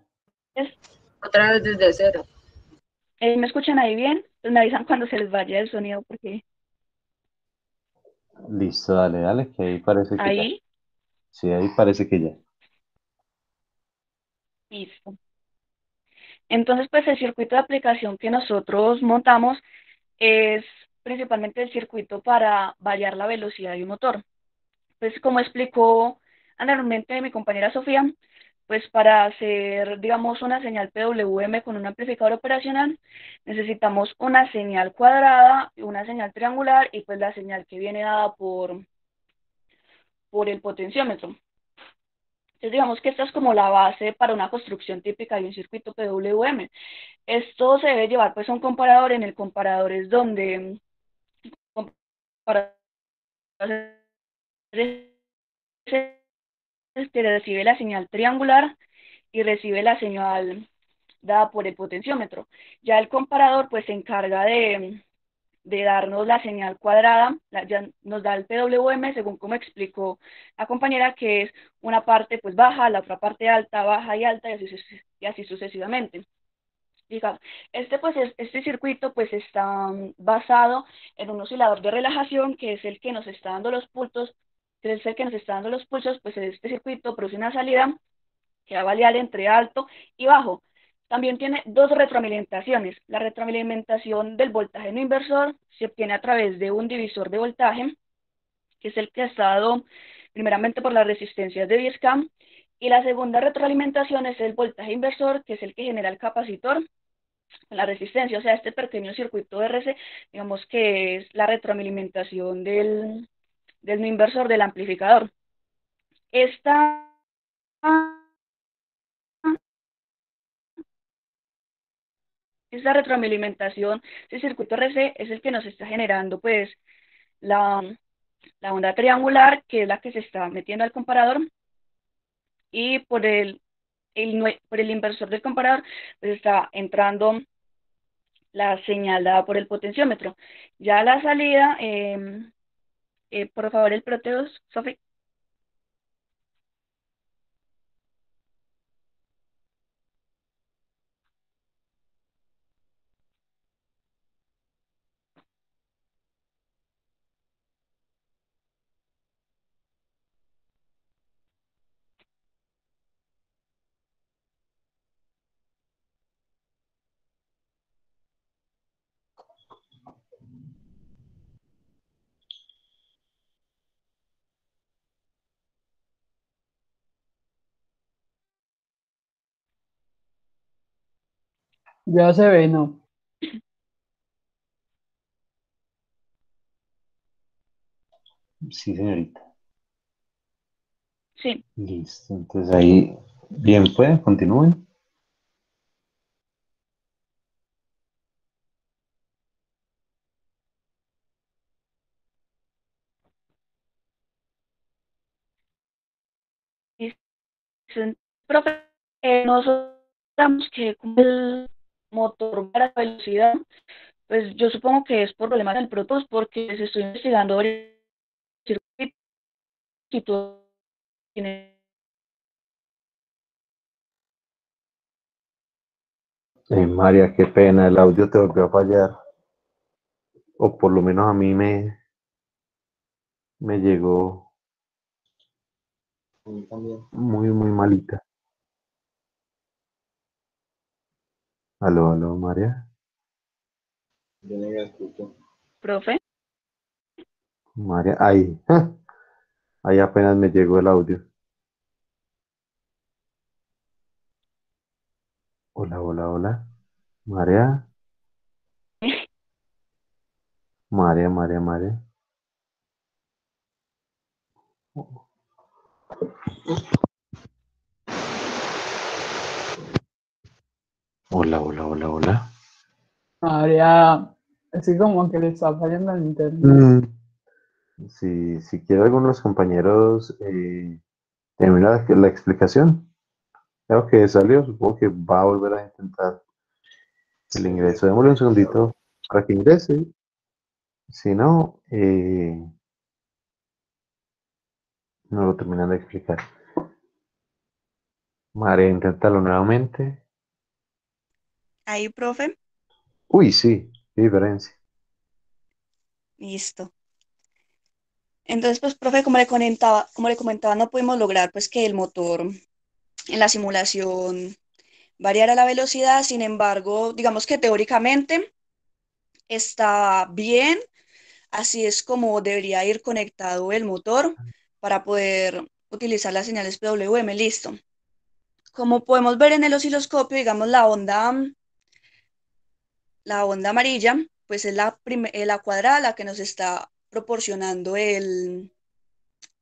Otra vez desde cero. ¿me escuchan ahí bien? Pues me avisan cuando se les vaya el sonido, porque Listo, dale, que ahí parece que ya. ahí, Sí, ahí parece que ya. listo. Entonces, pues el circuito de aplicación que nosotros montamos es principalmente el circuito para variar la velocidad de un motor. Pues como explicó anteriormente mi compañera Sofía, pues para hacer, digamos, una señal PWM con un amplificador operacional, necesitamos una señal cuadrada, una señal triangular y pues la señal que viene dada por el potenciómetro. Entonces digamos que esta es como la base para una construcción típica de un circuito PWM. Esto se debe llevar pues a un comparador. En el comparador es donde que recibe la señal triangular y recibe la señal dada por el potenciómetro. Ya el comparador pues se encarga de darnos la señal cuadrada, ya nos da el PWM, según como explicó la compañera, que es una parte pues baja, la otra parte alta, baja y alta, y así sucesivamente. Digamos, este circuito pues está basado en un oscilador de relajación, que es el que nos está dando los pulsos, pues este circuito produce una salida que va a variar entre alto y bajo. También tiene dos retroalimentaciones. La retroalimentación del voltaje no inversor se obtiene a través de un divisor de voltaje, que es el que está dado primeramente por las resistencias de 10K, y la segunda retroalimentación es el voltaje inversor, que es el que genera el capacitor, la resistencia. O sea, este pequeño circuito RC, digamos que es la retroalimentación del no inversor del amplificador. Esta retroalimentación del circuito RC es el que nos está generando pues la, la onda triangular, que es la que se está metiendo al comparador, y por el inversor del comparador pues está entrando la señal dada por el potenciómetro. Ya la salida, por favor, el Proteus, Sofi. Ya se ve, ¿no? Sí, señorita. Sí. Listo. Entonces ahí, bien, pueden, continúen. Dicen, profe, nosotros sabemos que como el motor para velocidad, pues yo supongo que es por problemas del Protoss, porque se estoy investigando el circuito y todo tiene. María, qué pena, el audio te volvió a fallar. O por lo menos a mí me llegó A mí también. muy, muy malita. Aló, aló, María. Yo no me escucho. Profe, María, ahí. Ahí apenas me llegó el audio. Hola, hola, hola. María, María, María, María. Hola, hola, hola, hola. María, así como que le está fallando el internet. Si quiere algunos compañeros terminar la explicación. Creo que salió, supongo que va a volver a intentar el ingreso. Démosle un segundito para que ingrese. Si no, no lo terminan de explicar. María, inténtalo nuevamente. ahí, profe, Uy, sí, qué diferencia. listo. Entonces, pues, profe, como le comentaba, no pudimos lograr pues que el motor en la simulación variara la velocidad. Sin embargo, digamos que teóricamente está bien, así es como debería ir conectado el motor para poder utilizar las señales PWM. Listo. Como podemos ver en el osciloscopio, digamos la onda amarilla, pues es la cuadrada la que nos está proporcionando el,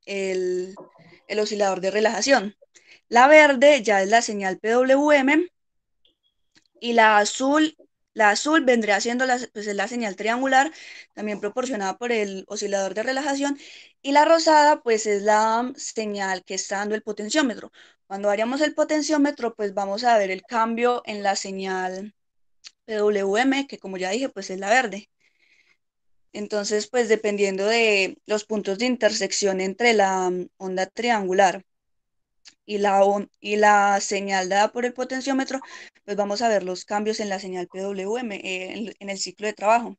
el oscilador de relajación. La verde ya es la señal PWM, y la azul vendría siendo pues es la señal triangular, también proporcionada por el oscilador de relajación, y la rosada pues es la señal que está dando el potenciómetro. Cuando variamos el potenciómetro, pues vamos a ver el cambio en la señal PWM, que como ya dije, pues es la verde. Entonces, pues dependiendo de los puntos de intersección entre la onda triangular y la señal dada por el potenciómetro, pues vamos a ver los cambios en la señal PWM en el ciclo de trabajo.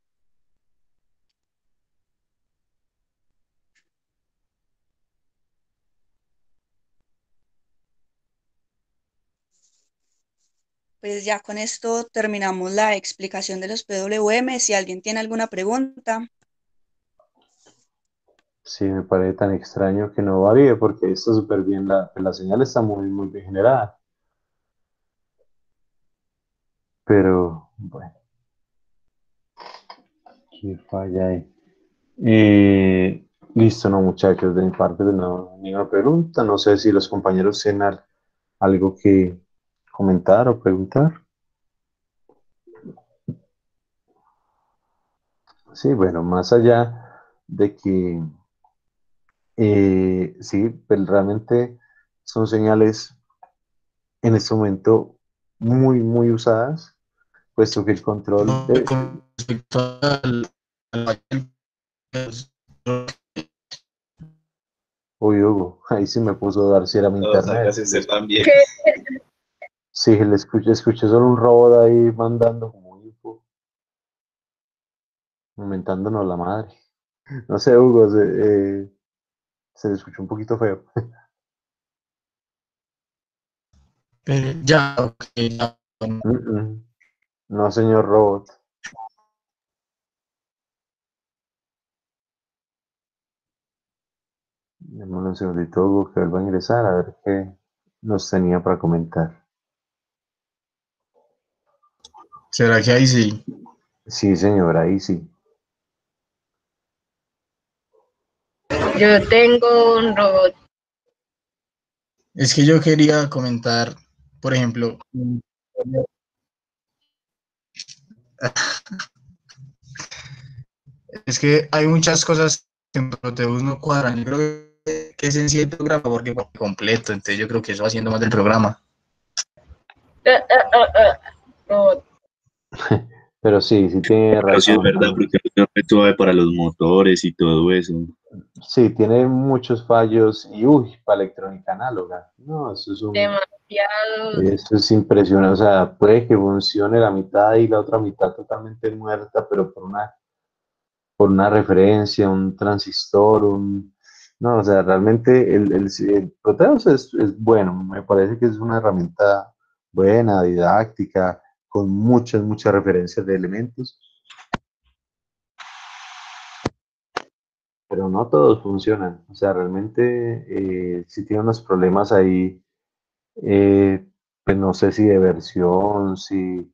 Pues ya con esto terminamos la explicación de los PWM. Si alguien tiene alguna pregunta. Sí, me parece tan extraño que no varíe porque está súper bien, la señal está muy bien generada. Pero, bueno, ¿qué falla ahí? Listo, no, muchachos, de mi parte no, ninguna pregunta. No sé si los compañeros tienen algo que comentar o preguntar. Sí, bueno, más allá de que sí, pues realmente son señales en este momento muy usadas, puesto que el control de... Con respecto al Uy, Hugo, ahí sí me puso a dar si era mi No, internet. sálgase usted también. Sí, le escuché solo un robot ahí mandando como info, aumentándonos la madre. No sé, Hugo, se le escuchó un poquito feo. Ya, ok, ya. Mm. No, señor robot. Démosle un segundito, Hugo, que vuelva a ingresar a ver qué nos tenía para comentar. ¿Será que ahí sí? Sí, señora, ahí sí. Yo tengo un robot. Es que yo quería comentar, por ejemplo, es que hay muchas cosas que en Proteus no cuadran. Yo creo que es en cierto programa porque fue completo, entonces yo creo que eso va haciendo más del programa. Robot. Pero sí tiene Pero sí es razón. verdad, porque es muy suave para los motores y todo eso. Sí, tiene muchos fallos y, uy, para electrónica análoga. No, Demasiados. eso es impresionante. O sea, puede que funcione la mitad y la otra mitad totalmente muerta, pero por una referencia, un transistor, No, o sea, realmente el Proteus es bueno. Me parece que es una herramienta buena, didáctica, con muchas referencias de elementos, pero no todos funcionan. O sea, realmente sí tiene unos problemas ahí, pues no sé si de versión, si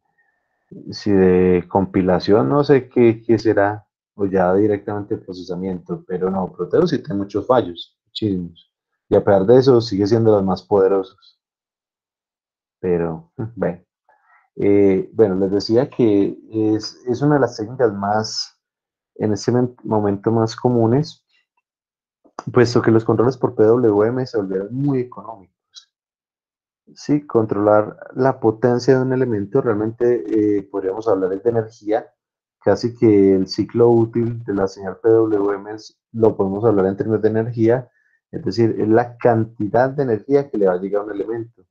de compilación, no sé qué será, o ya directamente de procesamiento, pero no, Proteus sí tiene muchos fallos, muchísimos. Y a pesar de eso, sigue siendo de los más poderosos. Pero, bueno. Bueno, les decía que es una de las técnicas más, en este momento más comunes, puesto que los controles por PWM se volvieron muy económicos. Sí, controlar la potencia de un elemento realmente podríamos hablar de energía, casi que el ciclo útil de la señal PWM lo podemos hablar en términos de energía, es decir, es la cantidad de energía que le va a llegar a un elemento.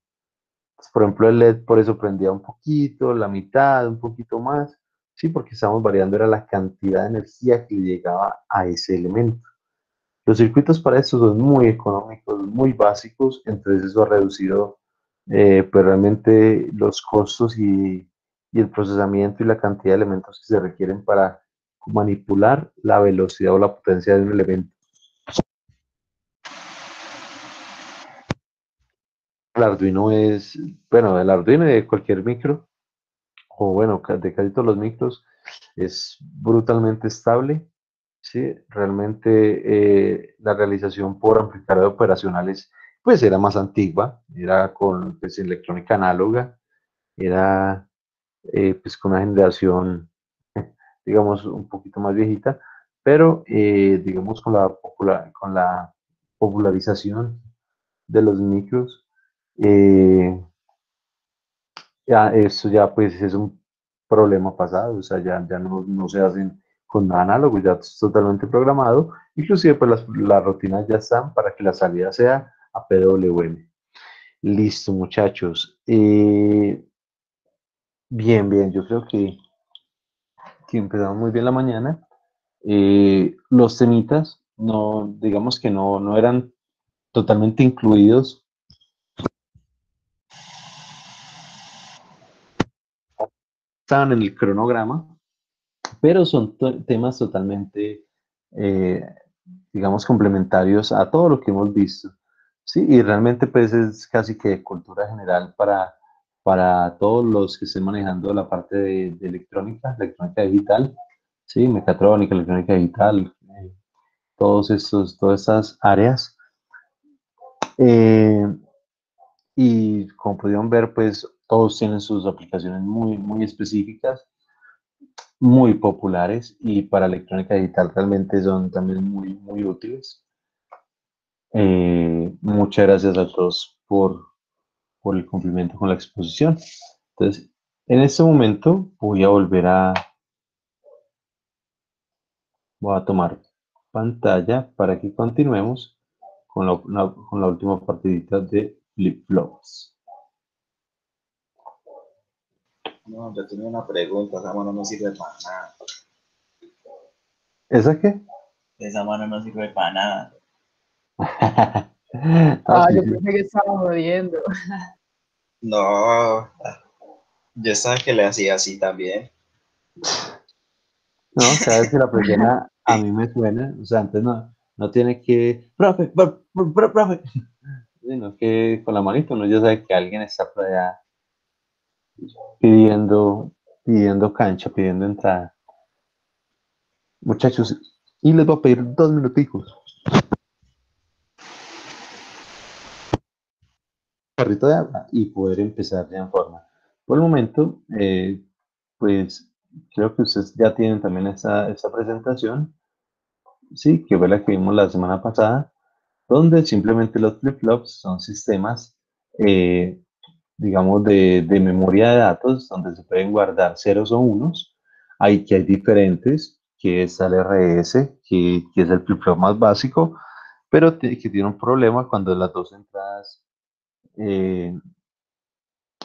Pues, por ejemplo, el LED por eso prendía un poquito, la mitad, un poquito más, sí, porque estamos variando, era la cantidad de energía que le llegaba a ese elemento. Los circuitos para esto son muy económicos, muy básicos, entonces eso ha reducido pues realmente los costos y el procesamiento y la cantidad de elementos que se requieren para manipular la velocidad o la potencia de un elemento. El Arduino bueno, el Arduino de cualquier micro, o bueno, de casi todos los micros, es brutalmente estable. Sí, realmente la realización por amplificadores operacionales pues era más antigua, era con pues, electrónica análoga, era pues con una generación digamos un poquito más viejita, pero digamos con la popularización de los micros, eh, ya, eso ya pues es un problema pasado, o sea, ya no se hacen con análogo, ya es totalmente programado. Inclusive pues las rutinas ya están para que la salida sea a PWM. Listo, muchachos. Bien, bien, yo creo que empezamos muy bien la mañana. Los temitas, no, digamos que no eran totalmente incluidos, estaban en el cronograma, pero son temas totalmente, eh, digamos, complementarios a todo lo que hemos visto. Sí, y realmente pues es casi que de cultura general para todos los que estén manejando la parte de electrónica digital, sí, mecatrónica, electrónica digital, todas estas áreas. Eh, y como pudieron ver, pues todos tienen sus aplicaciones muy específicas, muy populares y para electrónica digital realmente son también muy útiles. Muchas gracias a todos por el cumplimiento con la exposición. Entonces, en este momento voy a tomar pantalla para que continuemos con la última partidita de flip-flops. No, yo tenía una pregunta, esa mano no sirve para nada. ¿Esa qué? Esa mano no sirve para nada. Yo pensé que estaba jodiendo. No, yo estaba que le hacía así también. No, cada vez que la persona a mí me suena, o sea, antes no tiene que, profe, sino que con la manito uno ya sabe que alguien está por allá pidiendo cancha, pidiendo entrada. Muchachos, y les voy a pedir 2 minuticos. Carrito de agua y poder empezar ya en forma. Por el momento, pues creo que ustedes ya tienen también esta presentación, sí, que fue la que vimos la semana pasada, donde simplemente los flip-flops son sistemas, digamos, de memoria de datos, donde se pueden guardar ceros o unos. Hay diferentes, que es el RS, que es el flip-flop más básico, pero que tiene un problema cuando las dos entradas,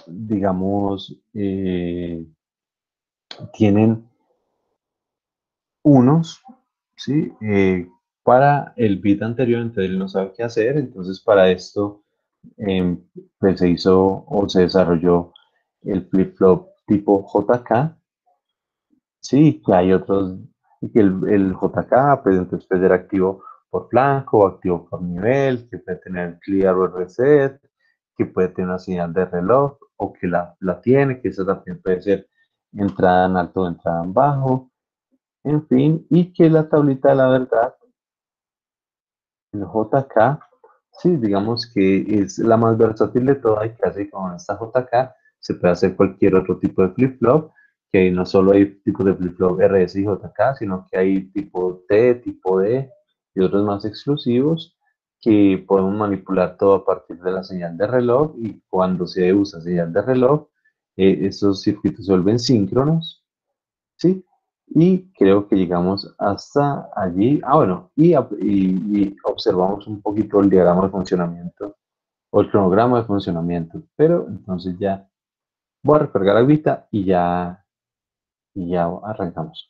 digamos, tienen unos, ¿sí? Para el bit anterior, entonces él no sabe qué hacer, entonces para esto pues se hizo o se desarrolló el flip-flop tipo JK, sí, que hay otros, y que el JK pues entonces puede ser activo por flanco o activo por nivel, que puede tener clear o reset, que puede tener una señal de reloj o que la tiene, que esa también puede ser entrada en alto o entrada en bajo, en fin, y que la tablita de la verdad, el JK, sí, digamos que es la más versátil de todas y casi con esta JK se puede hacer cualquier otro tipo de flip-flop, que no solo hay tipos de flip-flop RS y JK, sino que hay tipo T, tipo D y otros más exclusivos que podemos manipular todo a partir de la señal de reloj y cuando se usa señal de reloj, estos circuitos se vuelven síncronos, ¿sí? Y creo que llegamos hasta allí. Bueno, y observamos un poquito el diagrama de funcionamiento o el cronograma de funcionamiento. Pero entonces ya voy a recargar la vista y ya arrancamos.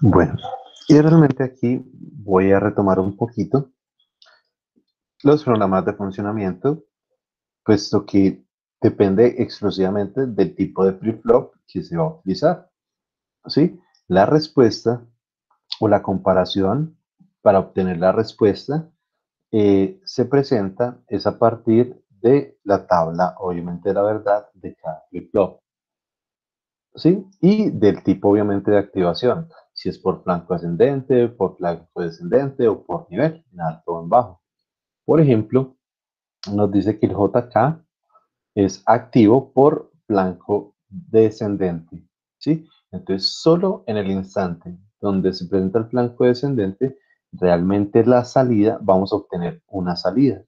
Bueno, y realmente aquí voy a retomar un poquito los programas de funcionamiento, puesto que depende exclusivamente del tipo de flip-flop que se va a utilizar, ¿sí? La respuesta o la comparación para obtener la respuesta se presenta es a partir de la tabla, obviamente, de la verdad de cada flip-flop, ¿sí? Y del tipo, obviamente, de activación, si es por flanco ascendente, por flanco descendente o por nivel, en alto o en bajo. Por ejemplo, nos dice que el JK es activo por flanco descendente, ¿sí? Entonces, solo en el instante donde se presenta el flanco descendente, realmente la salida, vamos a obtener una salida,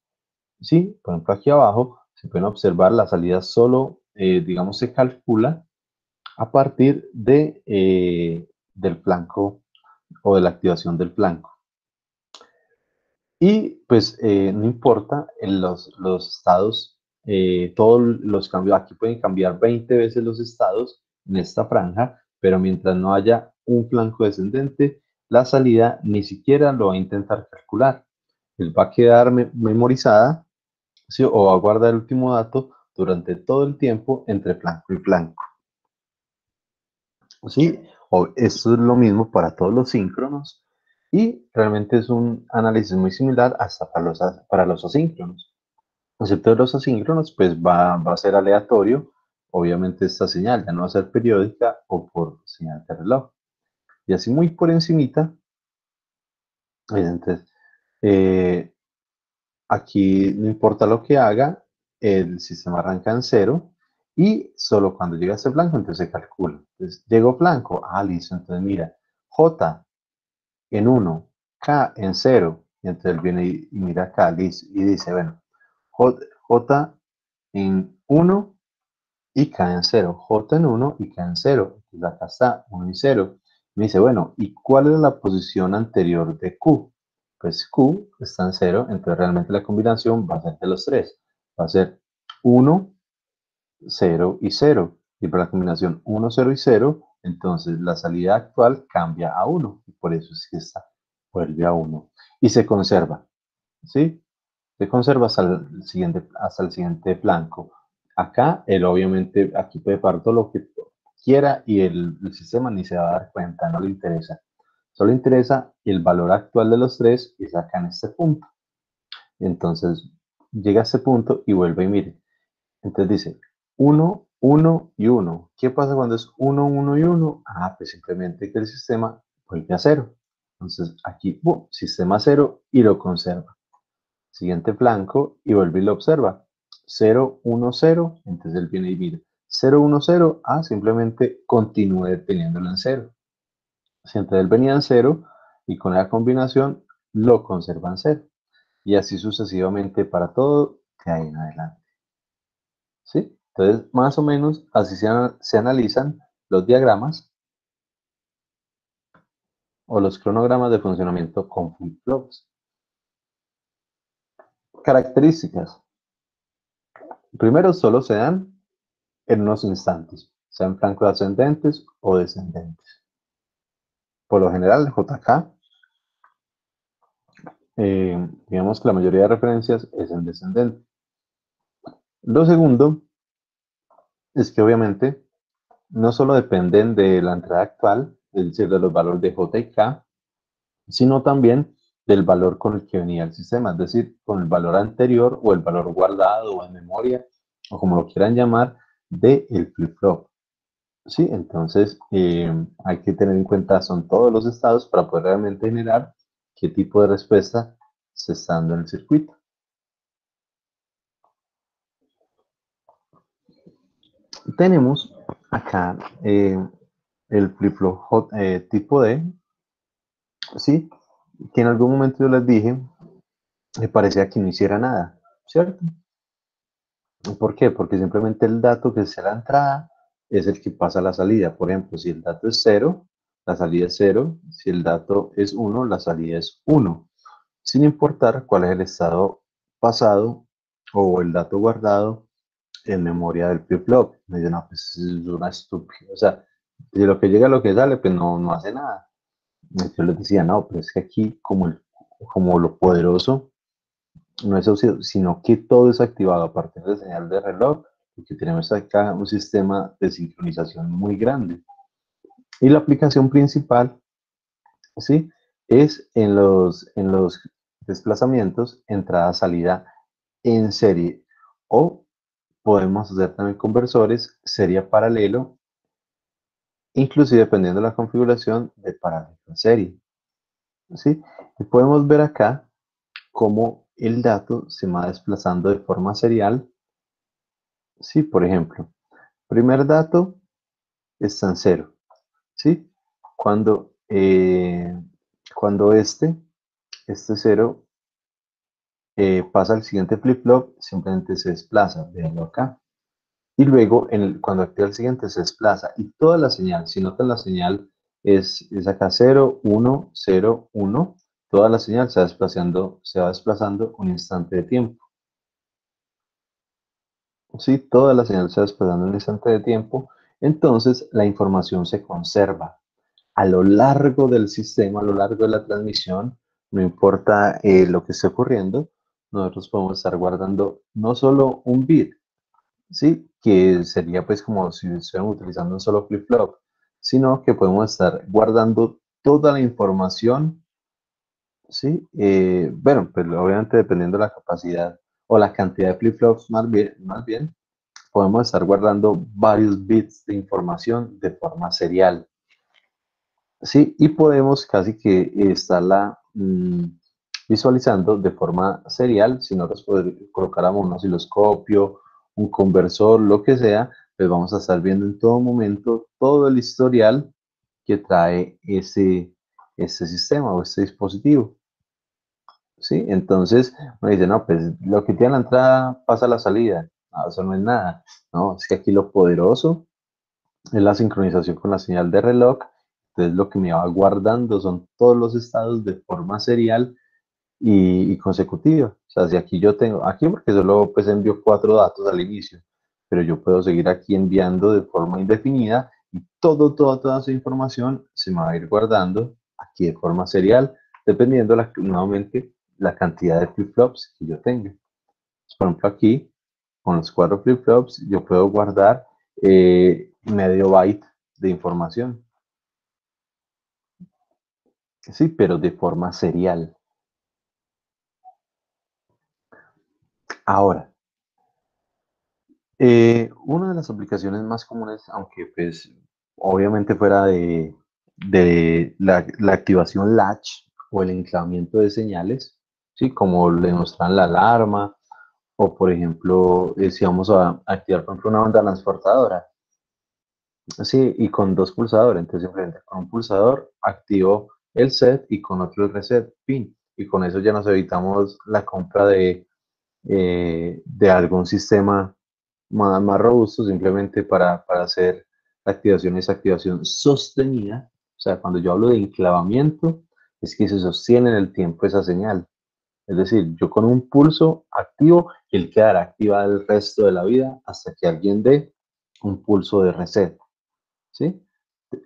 ¿sí? Por ejemplo, aquí abajo se pueden observar la salida solo, digamos, se calcula a partir del flanco o de la activación del flanco. Y pues no importa en los estados, todos los cambios, aquí pueden cambiar 20 veces los estados en esta franja, pero mientras no haya un flanco descendente, la salida ni siquiera lo va a intentar calcular. Él va a quedar memorizada, ¿sí? O va a guardar el último dato durante todo el tiempo entre flanco y flanco, ¿sí? O esto es lo mismo para todos los síncronos y realmente es un análisis muy similar hasta para los asíncronos. Excepto de los asíncronos, pues va a ser aleatorio. Obviamente esta señal ya no va a ser periódica o por señal de reloj. Y así muy por encimita, entonces, eh, aquí no importa lo que haga, el sistema arranca en 0 y solo cuando llega a ese blanco, entonces se calcula. Entonces, llegó blanco, listo, entonces mira, J en 1, K en 0, y entonces él viene y mira acá y dice, bueno, J en 1 y K en 0, J en 1 y K en 0, entonces acá está 1 y 0. Me dice, bueno, ¿y cuál es la posición anterior de Q? Pues Q está en 0, entonces realmente la combinación va a ser de los tres. Va a ser 1, 0 y 0. Y para la combinación 1, 0 y 0, entonces la salida actual cambia a 1. Y por eso es que esta vuelve a 1. Y se conserva, ¿sí? Se conserva hasta el siguiente flanco. Acá, él obviamente, aquí puede parar todo lo que quiera y el sistema ni se va a dar cuenta, no le interesa. Solo interesa el valor actual de los tres y es acá en este punto. Entonces, llega a este punto y vuelve y mire. Entonces dice 1, 1 y 1. ¿Qué pasa cuando es 1, 1 y 1? Pues simplemente que el sistema vuelve a 0. Entonces aquí, ¡pum!, sistema 0 y lo conserva. Siguiente flanco y vuelve y lo observa. 0, 1, 0. Entonces él viene y mira. 0, 1, 0. Simplemente continúe teniéndolo en 0. Si entonces él venía en 0 y con la combinación lo conserva en 0. Y así sucesivamente para todo de ahí en adelante. ¿Sí? Entonces, más o menos así se analizan los diagramas o los cronogramas de funcionamiento con flip-flops. Características. Primero, solo se dan en unos instantes, sean flancos ascendentes o descendentes. Por lo general, el JK, digamos que la mayoría de referencias es en descendente. Lo segundo es que obviamente no solo dependen de la entrada actual, es decir, de los valores de J y K, sino también del valor con el que venía el sistema, es decir, con el valor anterior o el valor guardado o en memoria, o como lo quieran llamar, del flip-flop. ¿Sí? Entonces, hay que tener en cuenta, son todos los estados para poder realmente generar qué tipo de respuesta se está dando en el circuito. Tenemos acá el flip-flop tipo D, ¿sí? Que en algún momento yo les dije, me parecía que no hiciera nada, ¿cierto? ¿Por qué? Porque simplemente el dato que sea la entrada es el que pasa a la salida. Por ejemplo, si el dato es 0, la salida es 0. Si el dato es 1, la salida es 1. Sin importar cuál es el estado pasado o el dato guardado en memoria del flip-flop. Me dicen, no, pues es una estupidez. O sea, Si lo que llega, lo que sale, pues no hace nada. Yo les decía, no, pero es que aquí como lo poderoso no es óxido, sino que todo es activado a partir de señal de reloj, porque tenemos acá un sistema de sincronización muy grande. Y la aplicación principal, ¿sí? Es en los desplazamientos, entrada-salida en serie. O podemos hacer también conversores serie paralelo, inclusive dependiendo de la configuración de paralelo en serie. ¿Sí? Y podemos ver acá cómo el dato se va desplazando de forma serial. Sí, por ejemplo, primer dato está en 0. ¿Sí? Cuando, cuando este 0 pasa al siguiente flip-flop, simplemente se desplaza, véanlo acá. Y luego, cuando activa el siguiente, se desplaza. Y toda la señal, si notan la señal, es acá 0, 1, 0, 1. Toda la señal se va desplazando un instante de tiempo. Sí, toda la señal se va desplazando un instante de tiempo. Entonces, la información se conserva a lo largo del sistema, a lo largo de la transmisión. No importa lo que esté ocurriendo, nosotros podemos estar guardando no solo un bit, ¿sí? Que sería pues como si estuviéramos utilizando un solo flip-flop, sino que podemos estar guardando toda la información, ¿sí? Bueno, pues obviamente dependiendo de la capacidad o la cantidad de flip-flops más bien, podemos estar guardando varios bits de información de forma serial, ¿sí? Y podemos casi que estarla visualizando de forma serial. Si nosotros colocáramos un osciloscopio, un conversor, lo que sea, pues vamos a estar viendo en todo momento todo el historial que trae ese sistema o este dispositivo. ¿Sí? Entonces, uno dice, no, pues lo que tiene la entrada pasa a la salida. No, eso no es nada. No, es que aquí lo poderoso es la sincronización con la señal de reloj. Entonces, lo que me va guardando son todos los estados de forma serial y consecutiva. O sea, si aquí yo tengo, aquí porque solo pues envío 4 datos al inicio, pero yo puedo seguir aquí enviando de forma indefinida y toda esa información se me va a ir guardando aquí de forma serial, dependiendo nuevamente la cantidad de flip-flops que yo tenga. Por ejemplo, aquí, con los 4 flip-flops, yo puedo guardar medio byte de información. Sí, pero de forma serial. Ahora, una de las aplicaciones más comunes, aunque pues obviamente fuera de la activación latch o el enclavamiento de señales, ¿sí? Como le muestran la alarma o por ejemplo, si vamos a activar por ejemplo una banda transportadora, sí, y con 2 pulsadores, entonces simplemente con un pulsador activo el set y con otro el reset pin, y con eso ya nos evitamos la compra de algún sistema más robusto, simplemente para hacer la activación, esa activación sostenida. O sea, cuando yo hablo de enclavamiento, es que se sostiene en el tiempo esa señal. Es decir, yo con un pulso activo, él quedará activado el resto de la vida hasta que alguien dé un pulso de reset. ¿Sí?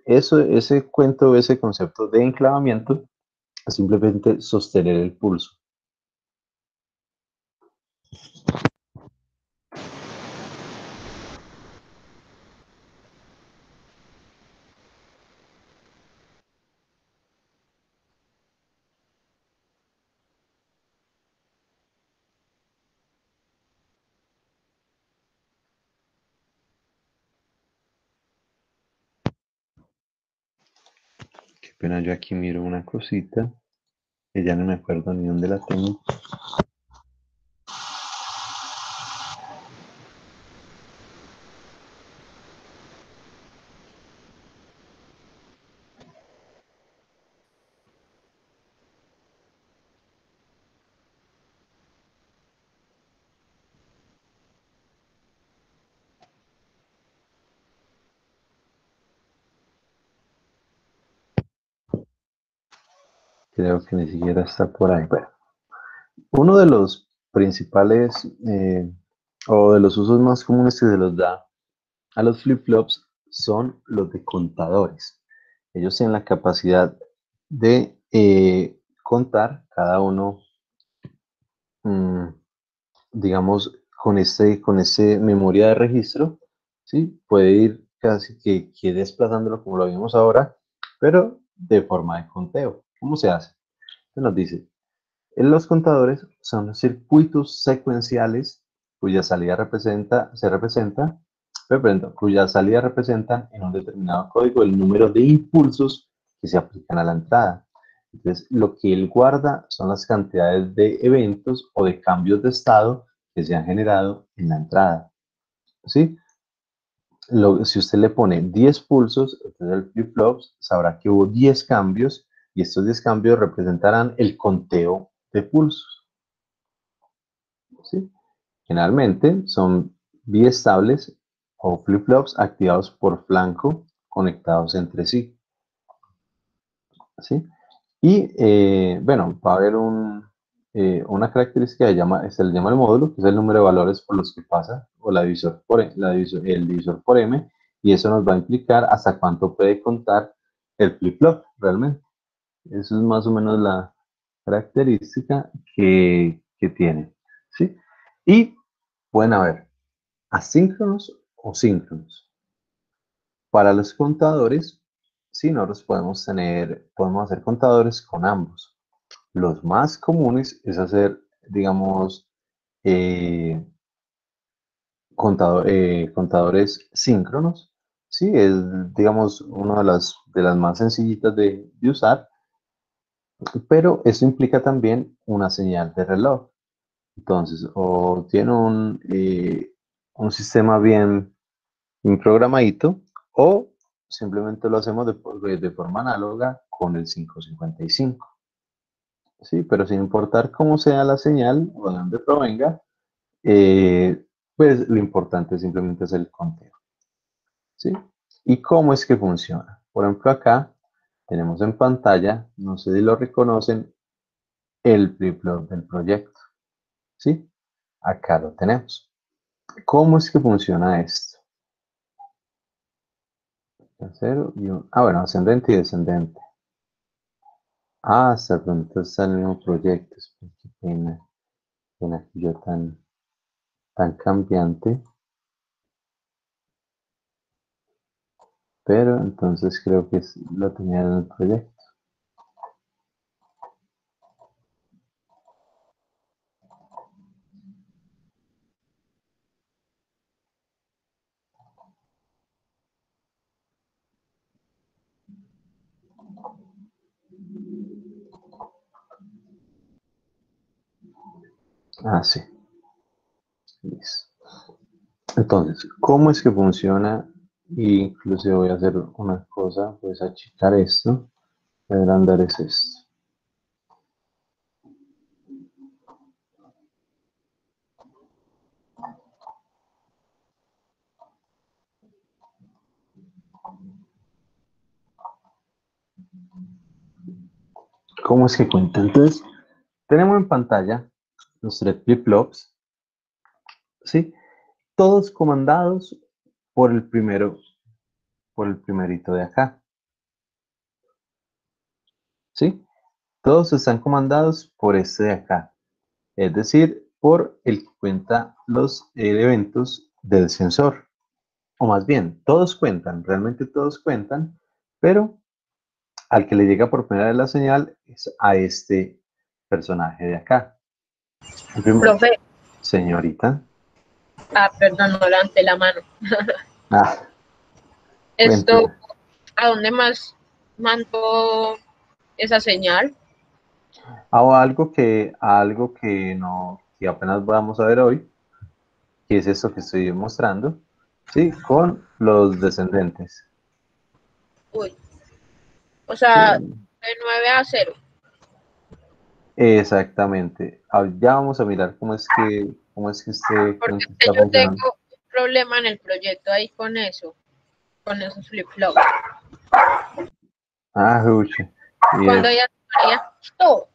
Ese cuento, ese concepto de enclavamiento es simplemente sostener el pulso. Qué pena, yo aquí miro una cosita que ya no me acuerdo ni dónde la tengo. Creo que ni siquiera está por ahí. Bueno, uno de los principales o de los usos más comunes que se los da a los flip-flops son los de contadores. Ellos tienen la capacidad de contar cada uno, digamos, con ese memoria de registro, ¿sí? Puede ir casi que desplazándolo como lo vimos ahora, pero de forma de conteo. ¿Cómo se hace? Se nos dice, los contadores son circuitos secuenciales cuya salida cuya salida representan en un determinado código el número de impulsos que se aplican a la entrada. Entonces, lo que él guarda son las cantidades de eventos o de cambios de estado que se han generado en la entrada. ¿Sí? Si usted le pone 10 pulsos, entonces el flip-flop sabrá que hubo 10 cambios y estos 10 cambios representarán el conteo de pulsos. ¿Sí? Generalmente son biestables o flip-flops activados por flanco conectados entre sí. ¿Sí? Y bueno, va a haber una característica que se le llama el módulo, que es el número de valores por los que pasa, o el divisor por m, y eso nos va a implicar hasta cuánto puede contar el flip-flop realmente. Eso es más o menos la característica que tiene. ¿Sí? Y pueden haber asíncronos o síncronos. Para los contadores, sí, nosotros podemos hacer contadores con ambos. Los más comunes es hacer, digamos, contadores síncronos. Sí, es, digamos, una de las más sencillitas de usar, pero eso implica también una señal de reloj. Entonces, o tiene un sistema bien programadito, o simplemente lo hacemos de forma análoga con el 555. Sí, pero sin importar cómo sea la señal o de dónde provenga, pues lo importante simplemente es el conteo. ¿Sí? ¿Y cómo es que funciona? Por ejemplo, acá tenemos en pantalla, no sé si lo reconocen, el flip-flop del proyecto. ¿Sí? Acá lo tenemos. ¿Cómo es que funciona esto? Tercero y bueno, ascendente y descendente. Hasta pronto está el mismo proyecto. Qué pena que yo tan cambiante. Pero entonces creo que lo tenía en el proyecto. Ah, sí. Listo. Entonces, ¿cómo es que funciona? Incluso voy a hacer una cosa, pues achicar esto, agrandar es esto. ¿Cómo es que cuenta? Entonces, tenemos en pantalla los 3 flip-flops, ¿sí? Todos comandados por el primerito de acá, ¿sí? Todos están comandados por este de acá, es decir, por el que cuenta los eventos del sensor. O más bien, todos cuentan, realmente todos cuentan, pero al que le llega por primera vez la señal es a este personaje de acá. Profe. Señorita. Perdón, no levanté la mano. Esto, Cuénteme. ¿a dónde más mando esa señal? Algo que apenas vamos a ver hoy, que es esto que estoy mostrando, ¿sí? Con los descendentes. Uy. O sea, Sí. de 9 a 0. Exactamente. Ya vamos a mirar cómo es que este Porque está yo tengo funcionando. un problema en el proyecto ahí con eso, con esos flip-flops. Jucha. Cuando ya estaría todo.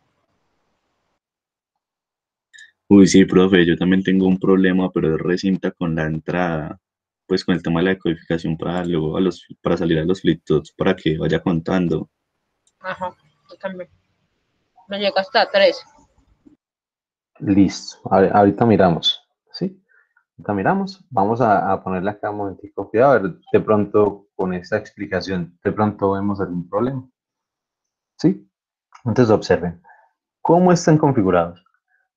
Uy, sí, profe, yo también tengo un problema, pero es recinta con la entrada. pues con el tema de la decodificación para luego para salir a los flip-flops para que vaya contando. Ajá, yo también. Me llega hasta 3. Listo. Ahorita miramos. ¿Sí? Ahorita miramos. Vamos a ponerle acá un momentico. Cuidado, a ver, de pronto con esta explicación, de pronto vemos algún problema. ¿Sí? Entonces observen. ¿Cómo están configurados?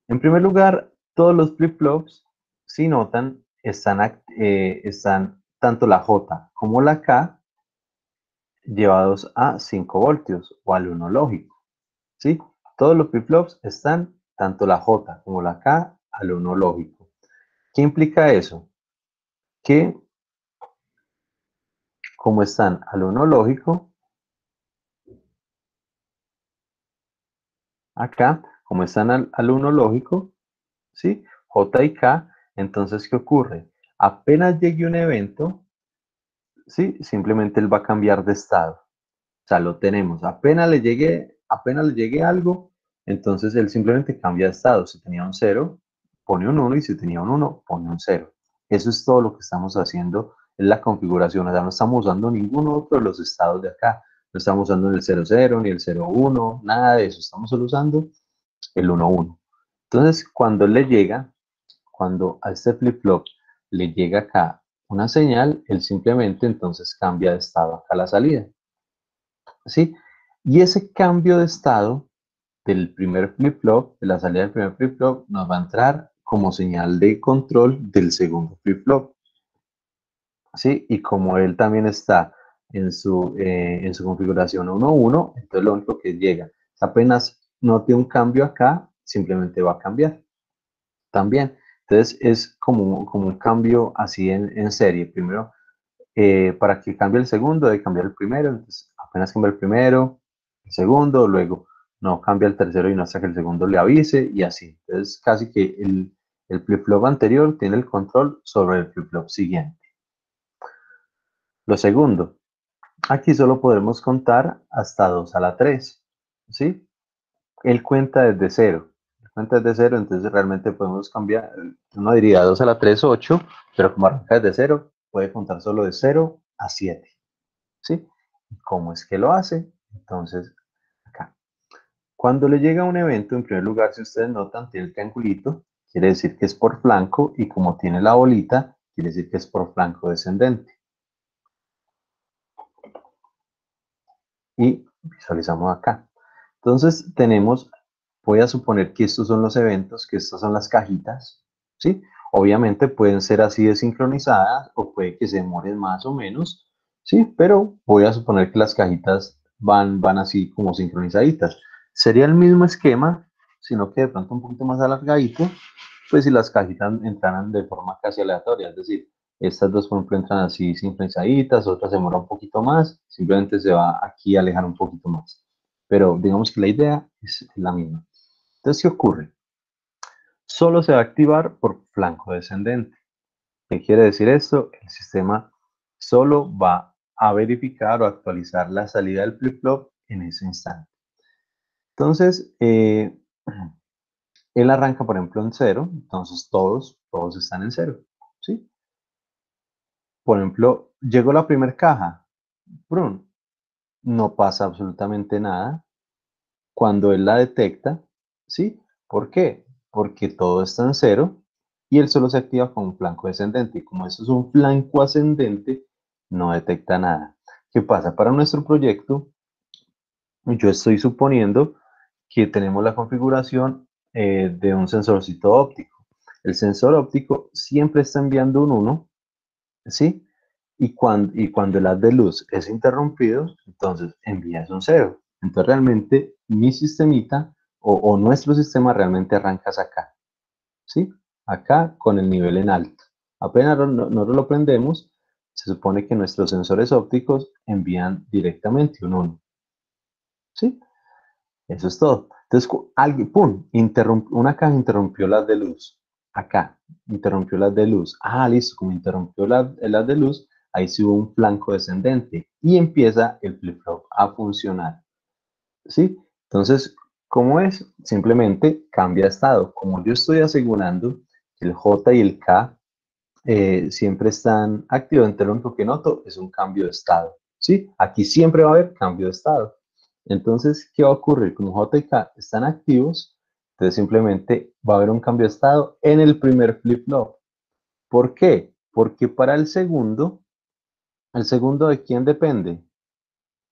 En primer lugar, todos los flip-flops, si notan, están tanto la J como la K llevados a 5 voltios o al 1 lógico. ¿Sí? Todos los flip-flops están tanto la J como la K al 1 lógico. ¿Qué implica eso? Que como están al 1 lógico, acá, como están al 1 lógico, ¿sí? J y K, entonces, ¿qué ocurre? Apenas llegue un evento, ¿sí? Simplemente él va a cambiar de estado. O sea, lo tenemos. Apenas le llegue algo, entonces él simplemente cambia de estado. Si tenía un 0, pone un 1, y si tenía un 1, pone un 0. Eso es todo lo que estamos haciendo en la configuración. O sea, no estamos usando ningún otro de los estados de acá. No estamos usando ni el 00, ni el 01, nada de eso. Estamos solo usando el 11. Entonces, cuando a este flip-flop le llega acá una señal, él simplemente entonces cambia de estado acá a la salida. ¿Sí? Y ese cambio de estado del primer flip-flop, de la salida del primer flip-flop, nos va a entrar como señal de control del segundo flip-flop. ¿Sí? Y como él también está en su configuración 1.1, entonces lo único que llega, apenas note un cambio acá, simplemente va a cambiar también. Entonces es como un cambio así en serie. Primero, para que cambie el segundo, debe cambiar el primero. Entonces, apenas cambia el primero, el segundo, luego no cambia el tercero y no hasta que el segundo le avise y así. Entonces, casi que el flip-flop anterior tiene el control sobre el flip-flop siguiente. Lo segundo, aquí solo podremos contar hasta 2 a la 3, ¿sí? Él cuenta desde 0. Cuenta desde 0, entonces realmente podemos cambiar. Uno diría 2 a la 3, 8, pero como arranca desde 0, puede contar solo de 0 a 7. ¿Sí? ¿Cómo es que lo hace? Entonces, acá. Cuando le llega un evento, en primer lugar, si ustedes notan, tiene el triangulito, quiere decir que es por flanco, y como tiene la bolita, quiere decir que es por flanco descendente. Y visualizamos acá. Entonces voy a suponer que estos son los eventos, que estas son las cajitas, ¿sí? Obviamente pueden ser así de sincronizadas o puede que se demoren más o menos, ¿sí? Pero voy a suponer que las cajitas van así como sincronizaditas. Sería el mismo esquema, sino que de pronto un poquito más alargadito, pues si las cajitas entraran de forma casi aleatoria, es decir, estas dos, por ejemplo, entran así sincronizaditas, otras se demora un poquito más, simplemente se va aquí a alejar un poquito más. Pero digamos que la idea es la misma. Entonces, ¿qué ocurre? Solo se va a activar por flanco descendente. ¿Qué quiere decir esto? El sistema solo va a verificar o actualizar la salida del flip-flop en ese instante. Entonces, él arranca, por ejemplo, en 0, entonces todos están en 0, ¿sí? Por ejemplo, llegó la primera caja, ¡brum! No pasa absolutamente nada cuando él la detecta, ¿sí? ¿Por qué? Porque todo está en 0 y él solo se activa con un flanco descendente. Y como esto es un flanco ascendente, no detecta nada. ¿Qué pasa? Para nuestro proyecto, yo estoy suponiendo que tenemos la configuración de un sensorcito óptico. El sensor óptico siempre está enviando un 1, ¿sí? Y cuando el haz de luz es interrumpido, entonces envías un 0. Entonces realmente mi sistemita o nuestro sistema realmente arrancas acá, ¿sí? Acá con el nivel en alto. Apenas nosotros lo prendemos, se supone que nuestros sensores ópticos envían directamente un 1, ¿sí? Eso es todo. Entonces, alguien, ¡pum! Una caja interrumpió las de luz. Acá, interrumpió las de luz. Ah, listo, como interrumpió las de luz, ahí sí hubo un flanco descendente y empieza el flip-flop a funcionar. ¿Sí? Entonces, ¿cómo es? Simplemente cambia estado. Como yo estoy asegurando que el J y el K siempre están activos. Entonces, lo único que noto es un cambio de estado. ¿Sí? Aquí siempre va a haber cambio de estado. Entonces, ¿qué va a ocurrir? Como J y K están activos, entonces simplemente va a haber un cambio de estado en el primer flip-flop. ¿Por qué? Porque para ¿el segundo de quién depende?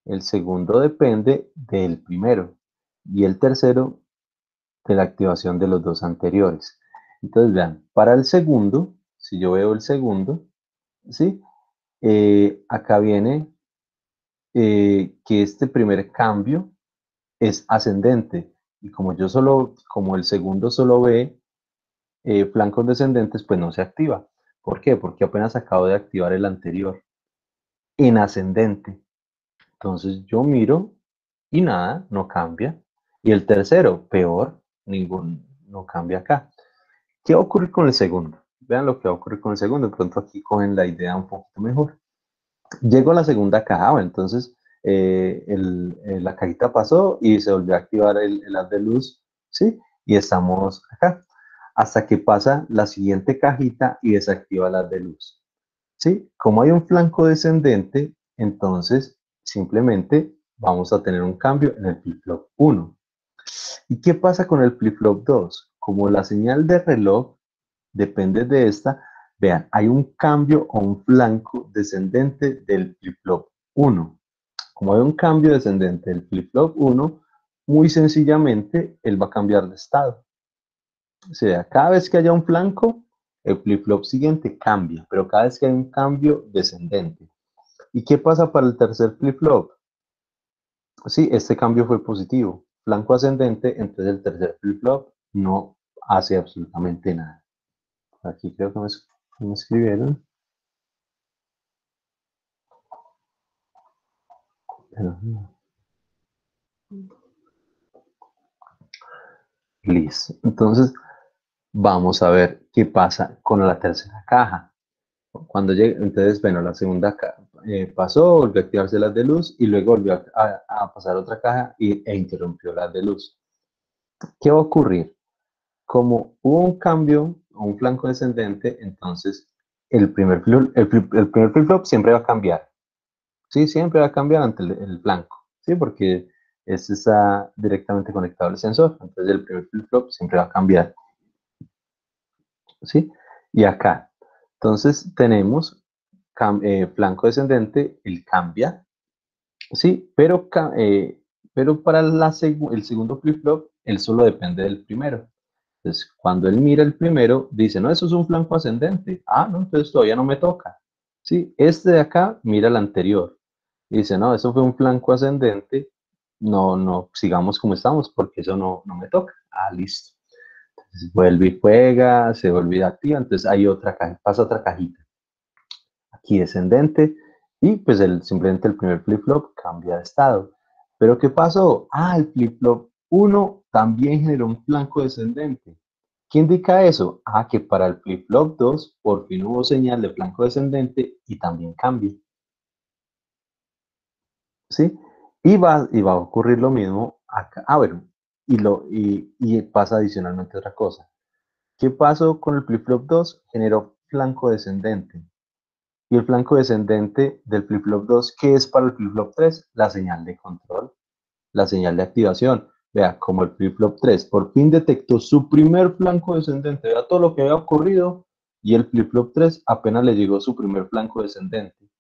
El segundo depende del primero y el tercero de la activación de los dos anteriores. Entonces, vean, para el segundo, si yo veo el segundo, ¿sí? Acá viene que este primer cambio es ascendente. Y como como el segundo solo ve flancos descendentes, pues no se activa. ¿Por qué? Porque apenas acabo de activar el anterior en ascendente. Entonces yo miro y nada, no cambia. Y el tercero, peor, no cambia acá. ¿Qué va a ocurrir con el segundo? Vean lo que va a ocurrir con el segundo. De pronto aquí cogen la idea un poquito mejor. Llego a la segunda caja, entonces la cajita pasó y se volvió a activar el haz de luz, ¿sí? Y estamos acá. Hasta que pasa la siguiente cajita y desactiva el haz de luz, ¿sí? Como hay un flanco descendente, entonces simplemente vamos a tener un cambio en el flip-flop 1. ¿Y qué pasa con el flip-flop 2? Como la señal de reloj depende de esta, vean, hay un cambio o un flanco descendente del flip-flop 1. Como hay un cambio descendente del flip-flop 1, muy sencillamente él va a cambiar de estado. O sea, cada vez que haya un flanco, el flip-flop siguiente cambia, pero cada vez que hay un cambio descendente. ¿Y qué pasa para el tercer flip-flop? Sí, este cambio fue positivo. Flanco ascendente, entonces el tercer flip-flop no hace absolutamente nada. Aquí creo que me escribieron. Pero no. Listo. Entonces, vamos a ver qué pasa con la tercera caja. Cuando llegue, entonces, bueno, la segunda caja pasó, volvió a activarse las de luz y luego volvió a pasar otra caja e interrumpió las de luz. ¿Qué va a ocurrir? Como hubo un cambio, un flanco descendente, entonces el primer flip-flop siempre va a cambiar. Sí, siempre va a cambiar ante el flanco. Sí, porque este está directamente conectado al sensor. Entonces el primer flip-flop siempre va a cambiar. ¿Sí? Y acá. Entonces tenemos flanco descendente, él cambia. Sí, pero para el segundo flip-flop, él solo depende del primero. Entonces, cuando él mira el primero, dice, no, eso es un flanco ascendente. Ah, no, entonces todavía no me toca. Sí, este de acá mira el anterior. Y dice, no, eso fue un flanco ascendente. No, sigamos como estamos porque eso no me toca. Ah, listo. Entonces, vuelve y juega, se vuelve y activa. Entonces hay otra caja, pasa otra cajita. Aquí descendente. Y pues simplemente el primer flip-flop cambia de estado. ¿Pero qué pasó? Ah, el flip-flop 1 también generó un flanco descendente. ¿Qué indica eso? Ah, que para el flip-flop 2 por fin hubo señal de flanco descendente y también cambia. ¿Sí? Y va a ocurrir lo mismo acá. Ah, bueno, y pasa adicionalmente otra cosa. ¿Qué pasó con el flip-flop 2? Generó flanco descendente. Y el flanco descendente del flip-flop 2, ¿qué es para el flip-flop 3? La señal de control, la señal de activación. Vea, como el flip-flop 3 por fin detectó su primer flanco descendente, vea todo lo que había ocurrido, y el flip-flop 3 apenas le llegó su primer flanco descendente.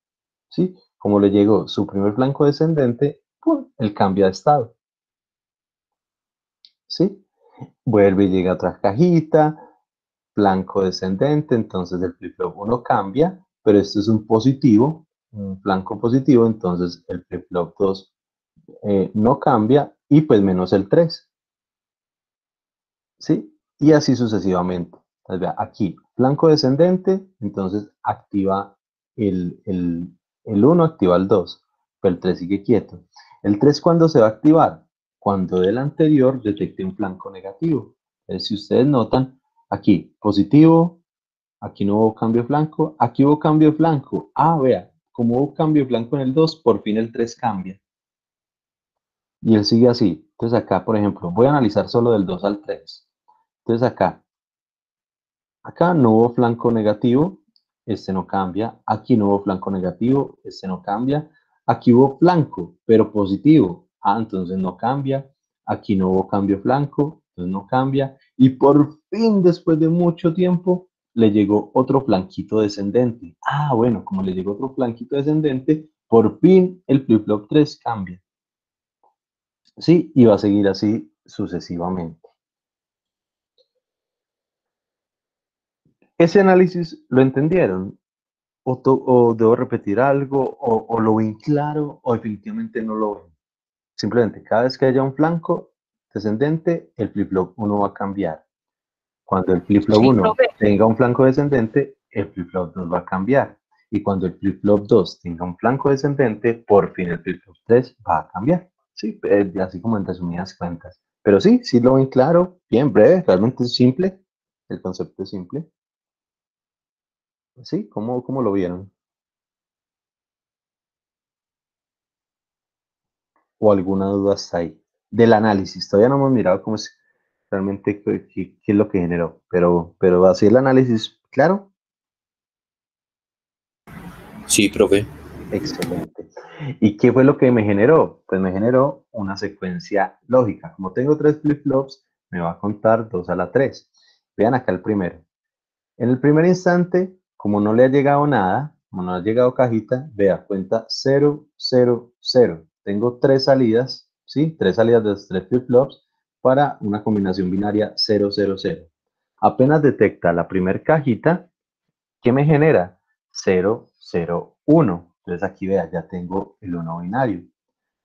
¿Sí? Como le llegó su primer flanco descendente, ¡pum!, él cambia de estado. ¿Sí? Vuelve y llega otra cajita, flanco descendente, entonces el flip-flop 1 cambia, pero esto es un positivo, un flanco positivo, entonces el flip-flop 2 no cambia y pues menos el 3. ¿Sí? Y así sucesivamente. Entonces, vea, aquí, flanco descendente, entonces activa el 1, activa el 2, pero el 3 sigue quieto. ¿El 3 cuándo se va a activar? Cuando del anterior detecte un flanco negativo. Entonces, si ustedes notan, aquí, positivo, aquí no hubo cambio de flanco, aquí hubo cambio de flanco. Ah, vea, como hubo cambio de flanco en el 2, por fin el 3 cambia. Y él sigue así. Entonces acá, por ejemplo, voy a analizar solo del 2 al 3. Entonces acá no hubo flanco negativo, este no cambia, aquí no hubo flanco negativo, este no cambia, aquí hubo flanco, pero positivo, entonces no cambia, aquí no hubo cambio flanco, entonces no cambia, y por fin, después de mucho tiempo, le llegó otro flanquito descendente. Bueno, como le llegó otro flanquito descendente, por fin el flip-flop 3 cambia. Sí, y va a seguir así sucesivamente. ¿Ese análisis lo entendieron? ¿O debo repetir algo? ¿O lo ven claro? ¿O definitivamente no lo ven? Simplemente, cada vez que haya un flanco descendente, el flip-flop 1 va a cambiar. Cuando el flip-flop Sí, 1 profe. tenga un flanco descendente, el flip-flop 2 va a cambiar. Y cuando el flip-flop 2 tenga un flanco descendente, por fin el flip-flop 3 va a cambiar. Sí, así como en resumidas cuentas. Pero sí, sí lo ven claro, bien breve, realmente es simple. El concepto es simple. Sí, ¿cómo lo vieron? ¿O alguna duda hasta ahí? Del análisis, todavía no hemos mirado cómo es realmente qué es lo que generó, pero así el análisis, claro. Sí, profe. Excelente. ¿Y qué fue lo que me generó? Pues me generó una secuencia lógica. Como tengo 3 flip-flops, me va a contar 2 a la 3. Vean acá el primero. En el primer instante, como no le ha llegado nada, como no ha llegado cajita, vea, cuenta 0, 0, 0. Tengo 3 salidas, ¿sí? 3 salidas de los 3 flip-flops para una combinación binaria 0, 0, 0. Apenas detecta la primer cajita, ¿qué me genera? 0, 0, 1. Entonces aquí vea, ya tengo el 1 binario.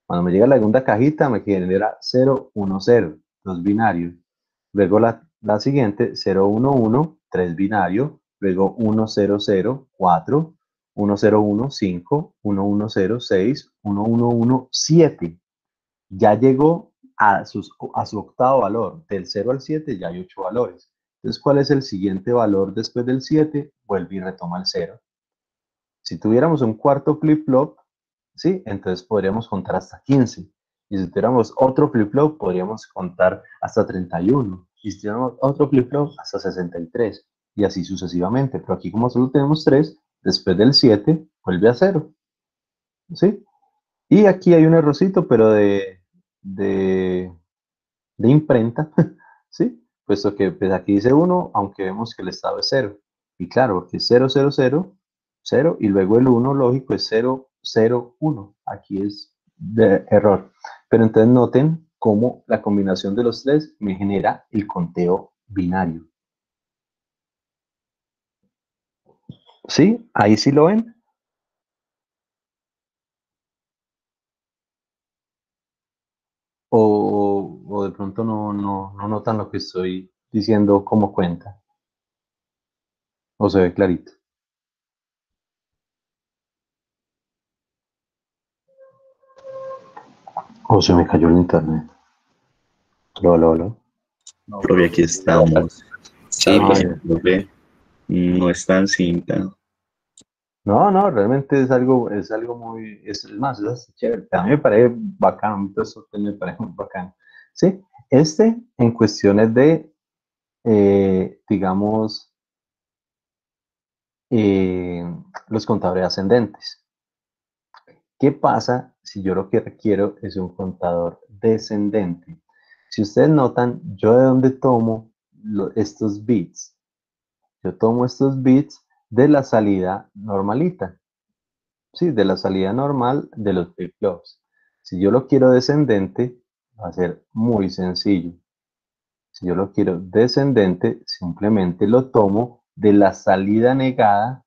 Cuando me llega la segunda cajita, me genera 0, 1, 0, 2 binarios. Luego la siguiente, 0, 1, 1, 3 binario. Luego 1, 0, 0, 4. 1, 0, 1, 5. 1, 1, 0, 6. 1, 1, 1, 7. Ya llegó a su octavo valor. Del 0 al 7 ya hay 8 valores. Entonces, ¿cuál es el siguiente valor después del 7? Vuelve y retoma el 0. Si tuviéramos un cuarto flip-flop, ¿sí? Entonces podríamos contar hasta 15. Y si tuviéramos otro flip-flop, podríamos contar hasta 31. Y si tuviéramos otro flip-flop, hasta 63. Y así sucesivamente. Pero aquí como solo tenemos 3, después del 7, vuelve a 0. ¿Sí? Y aquí hay un errorcito, pero de, de imprenta. ¿Sí? Puesto que pues aquí dice 1, aunque vemos que el estado es 0. Y claro, porque es 0, 0, 0, 0, y luego el 1, lógico, es 0, 0, 1. Aquí es de error. Pero entonces noten cómo la combinación de los tres me genera el conteo binario. ¿Sí? Ahí sí lo ven. O de pronto no notan lo que estoy diciendo como cuenta. O se ve clarito. O se me cayó el internet. Lo. No, profe, aquí estamos. Sí, profe. Profe, no está en cinta. No, realmente es algo muy, es más, es chévere. A mí me parece bacano, a mí todo eso me parece muy bacano. Sí, en cuestiones de, digamos, los contadores ascendentes. ¿Qué pasa si yo lo que requiero es un contador descendente? Si ustedes notan, yo de dónde tomo estos bits. Yo tomo estos bits de la salida normalita. Sí, de la salida normal de los flip-flops. Si yo lo quiero descendente, va a ser muy sencillo. Si yo lo quiero descendente, simplemente lo tomo de la salida negada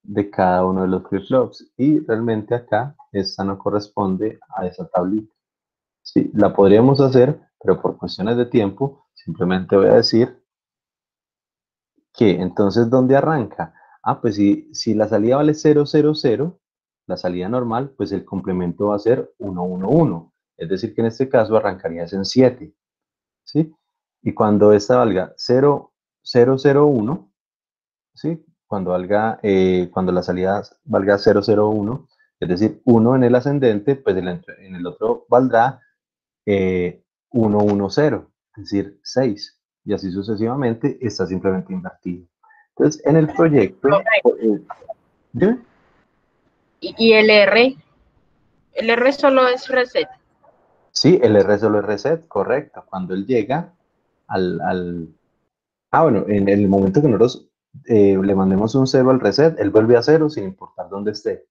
de cada uno de los flip-flops. Y realmente acá, esta no corresponde a esa tablita. Sí, la podríamos hacer, pero por cuestiones de tiempo, simplemente voy a decir que entonces, ¿dónde arranca? Pues si la salida vale 0, 0, 0, la salida normal, pues el complemento va a ser 1, 1, 1. Es decir, que en este caso arrancarías en 7. ¿Sí? Y cuando esta valga 0, 0, 0, 1, ¿sí? Cuando la salida valga 0, 0, 1, es decir, 1 en el ascendente, pues en el otro valdrá 1, 1, 0, es decir, 6. Y así sucesivamente está simplemente invertido. Entonces, en el proyecto, dime. Y el R solo es reset. Sí, el R solo es reset, correcto. Cuando él llega bueno, en el momento que nosotros le mandemos un 0 al reset, él vuelve a 0 sin importar dónde esté.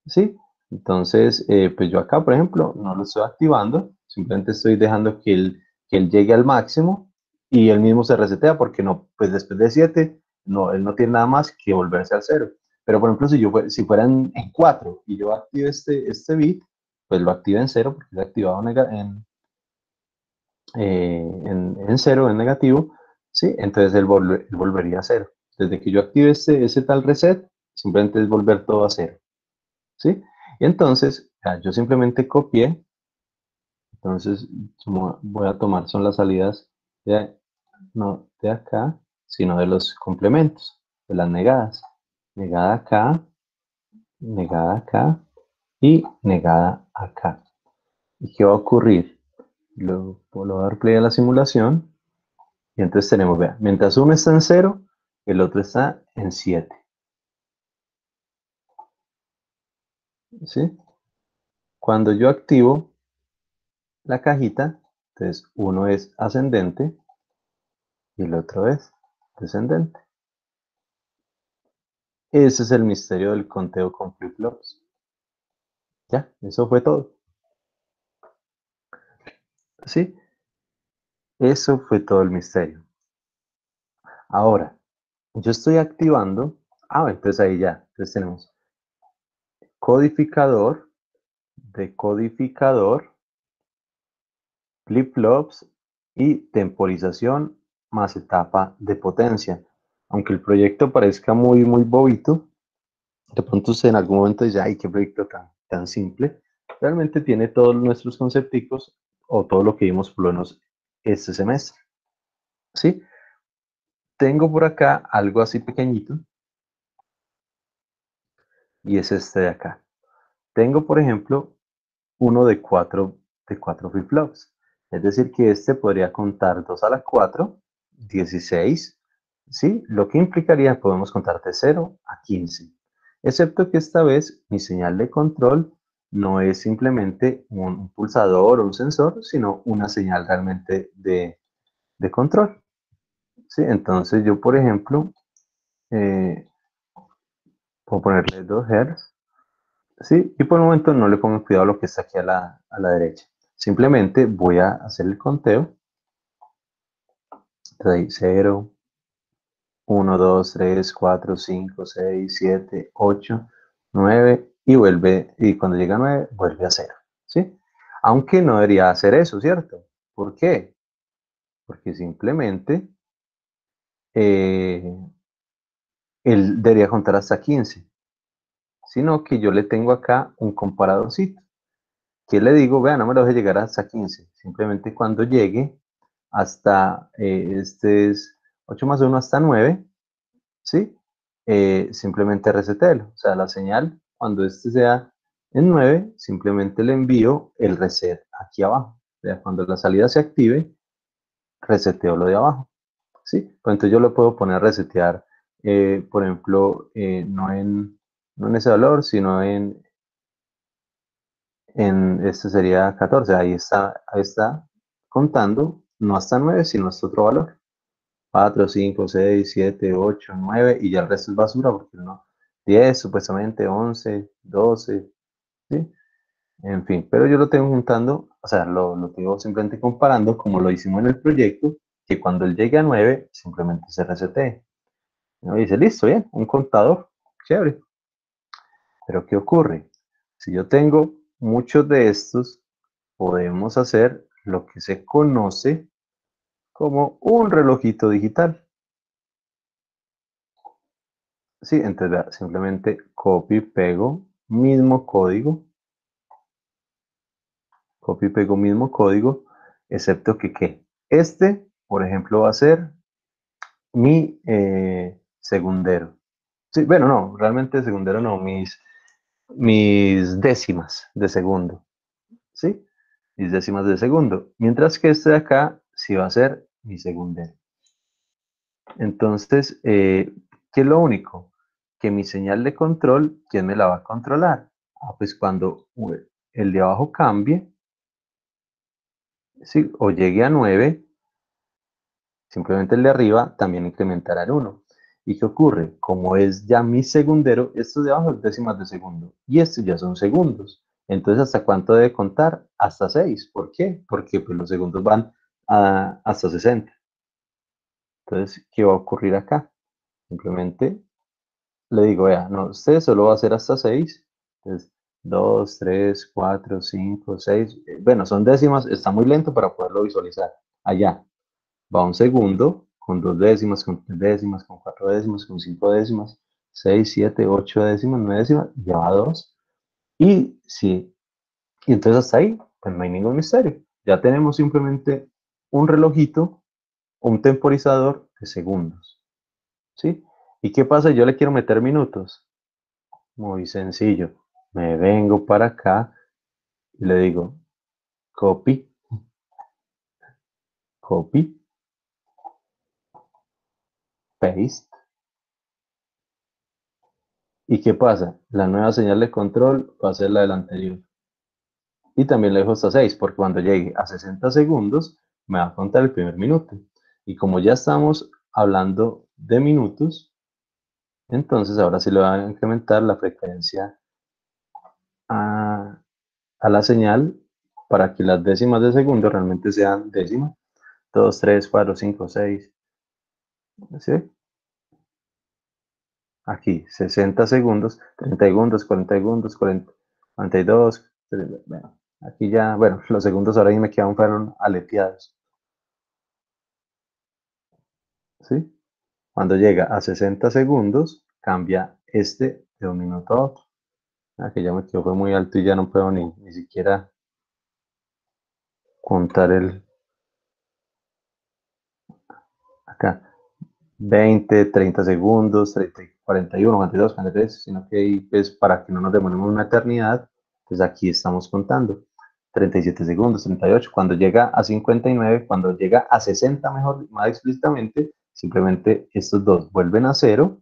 ¿Sí? Entonces, pues yo acá, por ejemplo, no lo estoy activando, simplemente estoy dejando que él llegue al máximo y él mismo se resetea porque no, pues después de 7, no, él no tiene nada más que volverse al 0. Pero, por ejemplo, si fuera en 4 y yo activo este bit, pues lo activa en 0 porque está activado en 0, en negativo, ¿sí? Entonces él volvería a 0. Desde que yo active ese tal reset, simplemente es volver todo a 0, ¿sí? Y entonces, yo simplemente copié, entonces voy a tomar, son las salidas no de acá, sino de los complementos, de las negadas. Negada acá y negada acá. ¿Y qué va a ocurrir? Lo voy a dar play a la simulación. Y entonces tenemos, vean, mientras uno está en 0, el otro está en 7. ¿Sí? Cuando yo activo la cajita, entonces uno es ascendente y el otro es descendente. Ese es el misterio del conteo con flip-flops. Ya, eso fue todo. ¿Sí? Eso fue todo el misterio. Ahora, yo estoy activando, entonces ahí ya, entonces tenemos codificador, decodificador, flip-flops y temporización más etapa de potencia. Aunque el proyecto parezca muy, muy bobito, de pronto usted en algún momento dice, ay, qué proyecto tan simple. Realmente tiene todos nuestros concepticos o todo lo que vimos por lo menos este semestre. ¿Sí? Tengo por acá algo así pequeñito y es este de acá. Tengo, por ejemplo, uno de 4 flip-flops. Es decir, que este podría contar 2 a la 4, 16, ¿sí? Lo que implicaría, podemos contar de 0 a 15. Excepto que esta vez mi señal de control no es simplemente un pulsador o un sensor, sino una señal realmente de control. ¿Sí? Entonces yo, por ejemplo, puedo ponerle 2 Hz. ¿Sí? Y por el momento no le pongo cuidado a lo que está aquí a la derecha. Simplemente voy a hacer el conteo. Entonces ahí 0, 1, 2, 3, 4, 5, 6, 7, 8, 9 y vuelve, y cuando llega a 9 vuelve a 0. ¿Sí? Aunque no debería hacer eso, ¿cierto? ¿Por qué? Porque simplemente él debería contar hasta 15. Sino que yo le tengo acá un comparadorcito. ¿Qué le digo? Vean, no me lo deje llegar hasta 15. Simplemente cuando llegue hasta, este es 8 más 1 hasta 9, ¿sí? Simplemente resetelo. O sea, la señal, cuando este sea en 9, simplemente le envío el reset aquí abajo. O sea, cuando la salida se active, reseteo lo de abajo, ¿sí? Pues entonces yo lo puedo poner a resetear, por ejemplo, no en ese valor, sino este sería 14, ahí está contando, no hasta 9, sino hasta otro valor. 4, 5, 6, 7, 8, 9, y ya el resto es basura, porque no, 10, supuestamente 11, 12, ¿sí? En fin, pero yo lo tengo juntando, o sea, lo tengo simplemente comparando como lo hicimos en el proyecto, que cuando él llegue a 9, simplemente se resete. Y dice, listo, bien, un contador, chévere. Pero ¿qué ocurre? Si yo tengo muchos de estos, podemos hacer lo que se conoce como un relojito digital. Sí, entonces vea, simplemente copio y pego mismo código, excepto que este, por ejemplo, va a ser mi segundero. Sí, bueno, no, realmente segundero no, mis décimas de segundo. ¿Sí? Mis décimas de segundo. Mientras que este de acá sí va a ser mi segundero. Entonces, ¿qué es lo único? Que mi señal de control, ¿quién me la va a controlar? Pues cuando el de abajo cambie, ¿sí? O llegue a 9, simplemente el de arriba también incrementará el 1. ¿Y qué ocurre? Como es ya mi segundero, estos de abajo es décimas de segundo y estos ya son segundos. Entonces, ¿hasta cuánto debe contar? Hasta 6. ¿Por qué? Porque pues, los segundos van hasta 60. Entonces, ¿qué va a ocurrir acá? Simplemente le digo, vea, no, usted solo va a hacer hasta 6. Entonces, 2, 3, 4, 5, 6. Bueno, son décimas, está muy lento para poderlo visualizar. Allá va un segundo, con 2 décimas, con 3 décimas, con 4 décimas, con 5 décimas, 6, 7, 8 décimas, 9 décimas, ya va 2. Y sí, y entonces hasta ahí, pues no hay ningún misterio. Ya tenemos simplemente un relojito, un temporizador de segundos. ¿Sí? ¿Y qué pasa? Yo le quiero meter minutos. Muy sencillo. Me vengo para acá y le digo copy, copy, paste. ¿Y qué pasa? La nueva señal de control va a ser la del anterior. Y también le dejo hasta 6, porque cuando llegue a 60 segundos me va a contar el primer minuto. Y como ya estamos hablando de minutos, entonces ahora sí le va a incrementar la frecuencia a la señal para que las décimas de segundo realmente sean décimas. 2, 3, 4, 5, 6. ¿Sí? Aquí, 60 segundos, 30 segundos, 40 segundos, 40, 42. Bueno, aquí ya, bueno, los segundos ahora ahí me quedan fueron aleteados. ¿Sí? Cuando llega a 60 segundos, cambia este de un minuto a otro. Aquí ya me quedó fue muy alto y ya no puedo ni siquiera contar el... Acá. 20, 30 segundos, 30, 41, 42, 43, sino que pues, para que no nos demoremos una eternidad, pues aquí estamos contando. 37 segundos, 38, cuando llega a 59, cuando llega a 60, mejor, más explícitamente, simplemente estos dos vuelven a 0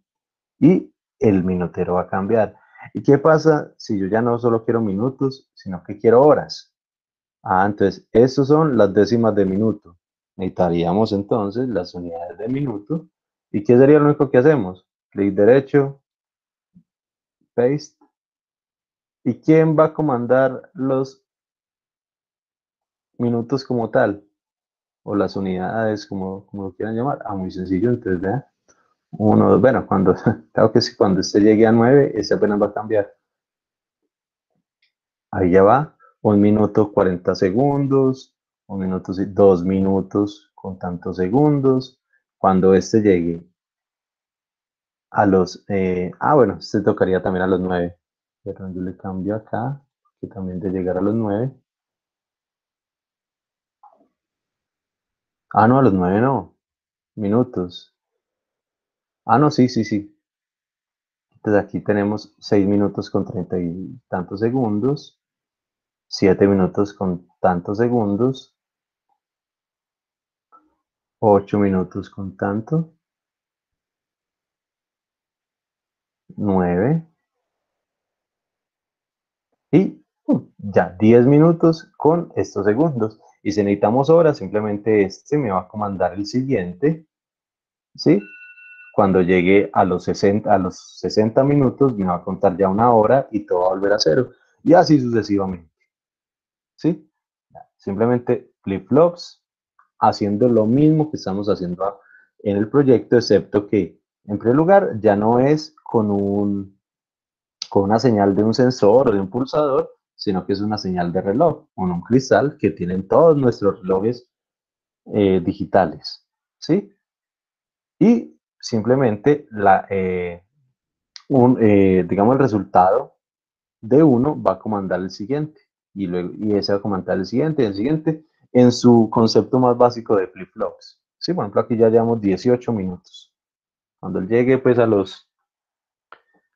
y el minutero va a cambiar. ¿Y qué pasa si yo ya no solo quiero minutos, sino que quiero horas? Entonces, estos son las décimas de minuto. Necesitaríamos entonces las unidades de minuto. ¿Y qué sería lo único que hacemos? Clic derecho, paste. ¿Y quién va a comandar los minutos como tal? O las unidades, como lo quieran llamar. Muy sencillo, entonces vean. 1, 2, bueno, cuando, claro que sí, cuando este llegue a 9, ese apenas va a cambiar. Ahí ya va, 1 minuto 40 segundos, 1 minuto, 2 minutos con tantos segundos. Cuando este llegue a los, bueno, este tocaría también a los 9. Pero yo le cambio acá, que también de llegar a los 9. No, a los 9 no, minutos. No, sí, sí, sí. Entonces aquí tenemos 6 minutos con 30 y tantos segundos, 7 minutos con tantos segundos, 8 minutos con tanto, 9 y ya 10 minutos con estos segundos. Y si necesitamos horas, simplemente este me va a comandar el siguiente, ¿sí? Cuando llegue a los 60 minutos, me va a contar ya una hora y todo va a volver a cero. Y así sucesivamente, ¿sí? Simplemente flip-flops, haciendo lo mismo que estamos haciendo en el proyecto, excepto que, en primer lugar, ya no es con una señal de un sensor o de un pulsador, sino que es una señal de reloj, con un cristal que tienen todos nuestros relojes digitales, ¿sí? Y simplemente digamos, el resultado de uno va a comandar el siguiente, y ese va a comandar el siguiente, en su concepto más básico de flip-flops. Sí, por ejemplo, aquí ya llevamos 18 minutos. Cuando él llegue pues a los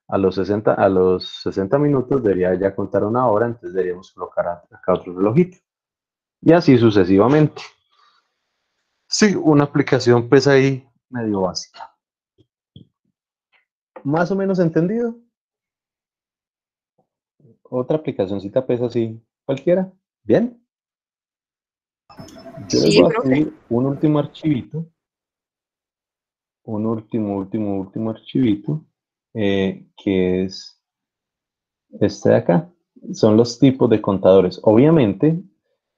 60 minutos debería ya contar una hora, entonces deberíamos colocar acá otro relojito. Y así sucesivamente. Sí, una aplicación pues ahí medio básica. ¿Más o menos entendido? Otra aplicacióncita pues así, cualquiera. ¿Bien? Yo les Sí, voy a profe. subir un último archivito. Un último archivito. Que es este de acá. Son los tipos de contadores. Obviamente,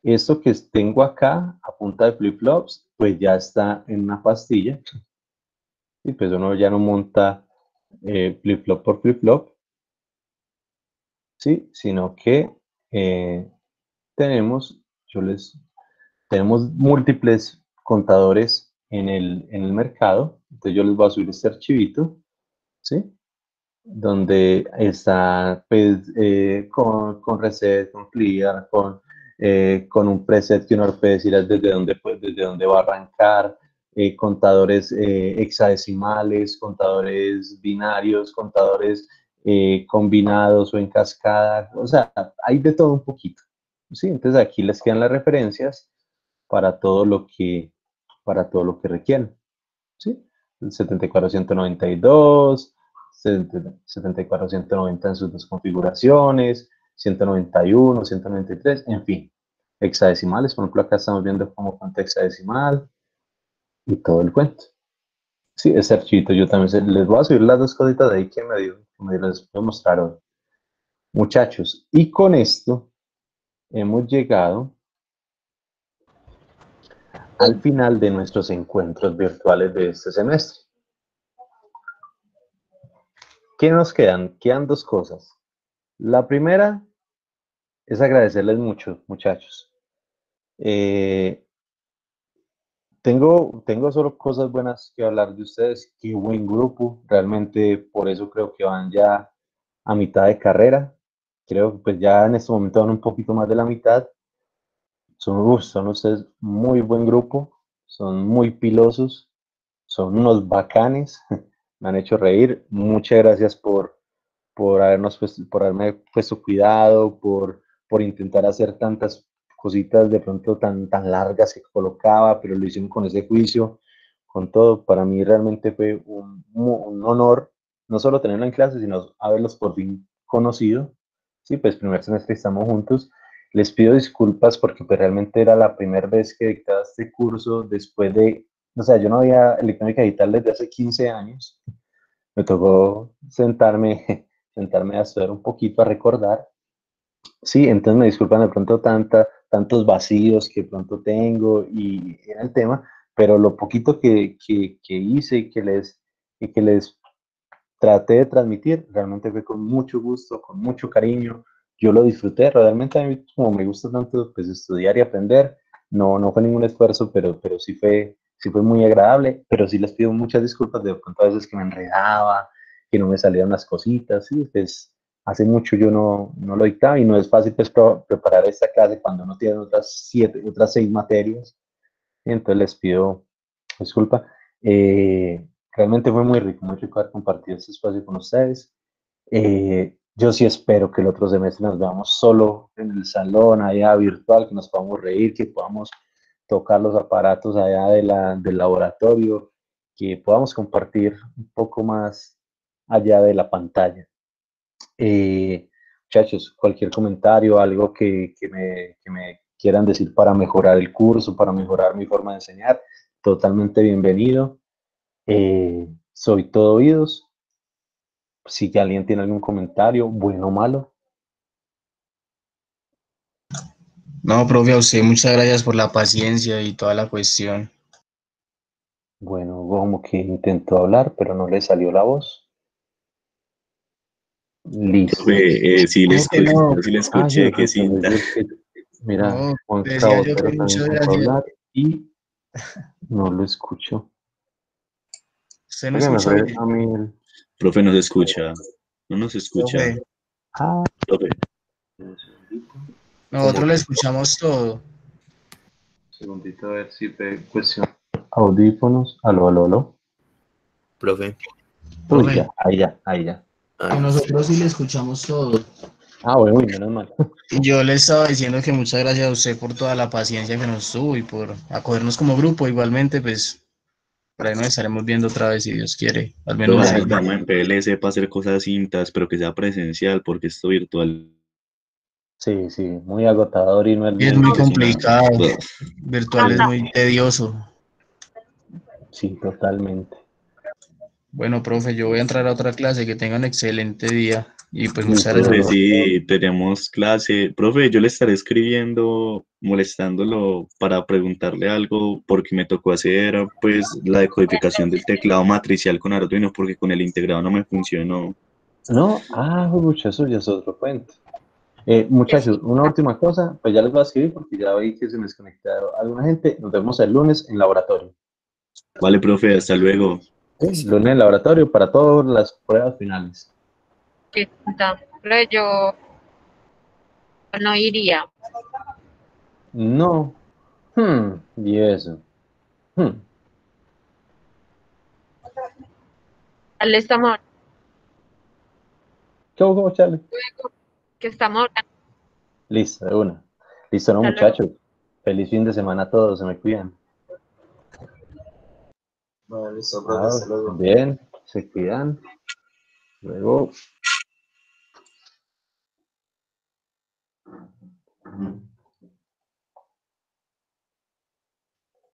esto que tengo acá a punta de flip-flops, pues ya está en una pastilla. Y pues uno ya no monta flip-flop por flip-flop, ¿sí? Sino que tenemos múltiples contadores en el mercado. Entonces yo les voy a subir este archivito, ¿sí? Donde está pues, con reset, con clear, con un preset que uno puede decir desde dónde va a arrancar, contadores hexadecimales, contadores binarios, contadores combinados o en cascada, o sea, hay de todo un poquito, ¿sí? Entonces aquí les quedan las referencias para todo lo que requieren, ¿sí? El 74192, 74190 en sus dos configuraciones, 191, 193, en fin, hexadecimales, por ejemplo, acá estamos viendo cómo cuenta hexadecimal y todo el cuento. Sí, ese archivito yo también les voy a subir las dos cositas de ahí que me les voy a mostrar hoy. Muchachos, y con esto hemos llegado al final de nuestros encuentros virtuales de este semestre. ¿Qué nos quedan? Quedan dos cosas. La primera es agradecerles mucho, muchachos. Tengo solo cosas buenas que hablar de ustedes. Qué buen grupo. Realmente por eso creo que van ya a mitad de carrera. Creo que pues ya en este momento van un poquito más de la mitad. Son ustedes muy buen grupo. Son muy pilosos. Son unos bacanes. Me han hecho reír. Muchas gracias por haberme puesto cuidado, por intentar hacer tantas cositas de pronto tan largas que colocaba, pero lo hicimos con ese juicio, con todo. Para mí realmente fue un honor, no solo tenerlo en clase, sino haberlos por fin conocido. Sí, pues primer semestre estamos juntos. Les pido disculpas porque pues, realmente era la primera vez que dictaba este curso después de, o sea, yo no había electrónica digital desde hace 15 años. Me tocó sentarme a estudiar un poquito, a recordar. Sí, entonces me disculpan de pronto tantos vacíos que pronto tengo y en el tema, pero lo poquito que hice y que les traté de transmitir, realmente fue con mucho gusto, con mucho cariño. Yo lo disfruté, realmente a mí como me gusta tanto pues, estudiar y aprender, no fue ningún esfuerzo, pero sí fue muy agradable, pero sí les pido muchas disculpas de pronto a veces que me enredaba, que no me salían las cositas, sí, pues hace mucho yo no lo dictaba y no es fácil pues preparar esta clase cuando no tienen otras 6 materias, entonces les pido disculpa. Realmente fue muy rico haber compartido este espacio con ustedes. Yo sí espero que el otro semestre nos veamos solo en el salón, allá virtual, que nos podamos reír, que podamos tocar los aparatos allá del laboratorio, que podamos compartir un poco más allá de la pantalla. Muchachos, cualquier comentario, algo que me quieran decir para mejorar el curso, para mejorar mi forma de enseñar, totalmente bienvenido. Soy todo oídos. Si alguien tiene algún comentario, bueno o malo. No, profe, a usted muchas gracias por la paciencia y toda la cuestión. Bueno, como que intentó hablar, pero no le salió la voz. Listo. Profe, sí le ¿Cómo que escuché, no? sí le escuché, que Sí, cinta. mira, No, Juan decía yo Cabotero que también muchas intentó gracias. hablar y no lo escucho. ¿Usted no Oiga, me escucha fue bien? a mí Profe, no se escucha. No nos escucha. Profe, Profe. nosotros le escuchamos todo. Segundito a ver si ve cuestión. Audífonos, aló. Profe. Uy, Profe, ahí ya. que nosotros sí le escuchamos todo. Bueno, menos mal. Y yo le estaba diciendo que muchas gracias a usted por toda la paciencia que nos tuvo y por acogernos como grupo. Igualmente, pues, Por ahí nos estaremos viendo otra vez, si Dios quiere. Al Pero menos si ahí. nos vamos en PLC para hacer cosas cintas, pero que sea presencial, porque esto virtual Sí, sí, muy agotador y no es Y es muy muy funcional. complicado. Ugh. Virtual es muy tedioso. Sí, totalmente. Bueno, profe, yo voy a entrar a otra clase. Que tengan un excelente día. Y pues muchas Listo, gracias. Profe, bro. sí, tenemos clase. Profe, yo le estaré escribiendo, molestándolo para preguntarle algo, porque me tocó hacer pues la decodificación del teclado matricial con Arduino, porque con el integrado no me funcionó. No, mucho, eso ya es otro cuento. Muchachos, una última cosa, pues ya les voy a escribir porque ya vi que se me desconectaron alguna gente. Nos vemos el lunes en laboratorio. Vale, profe, hasta luego. ¿Sí? Lunes en laboratorio para todas las pruebas finales. Sí, pero yo no iría. No. Y eso. Dale, estamos, ¿Cómo, Charlie? que estamos Listo, de una. Listo, ¿no, hasta luego. muchachos? Feliz fin de semana a todos, se me cuidan. Bueno, listo, profe, hasta luego. Bien, se cuidan. Luego.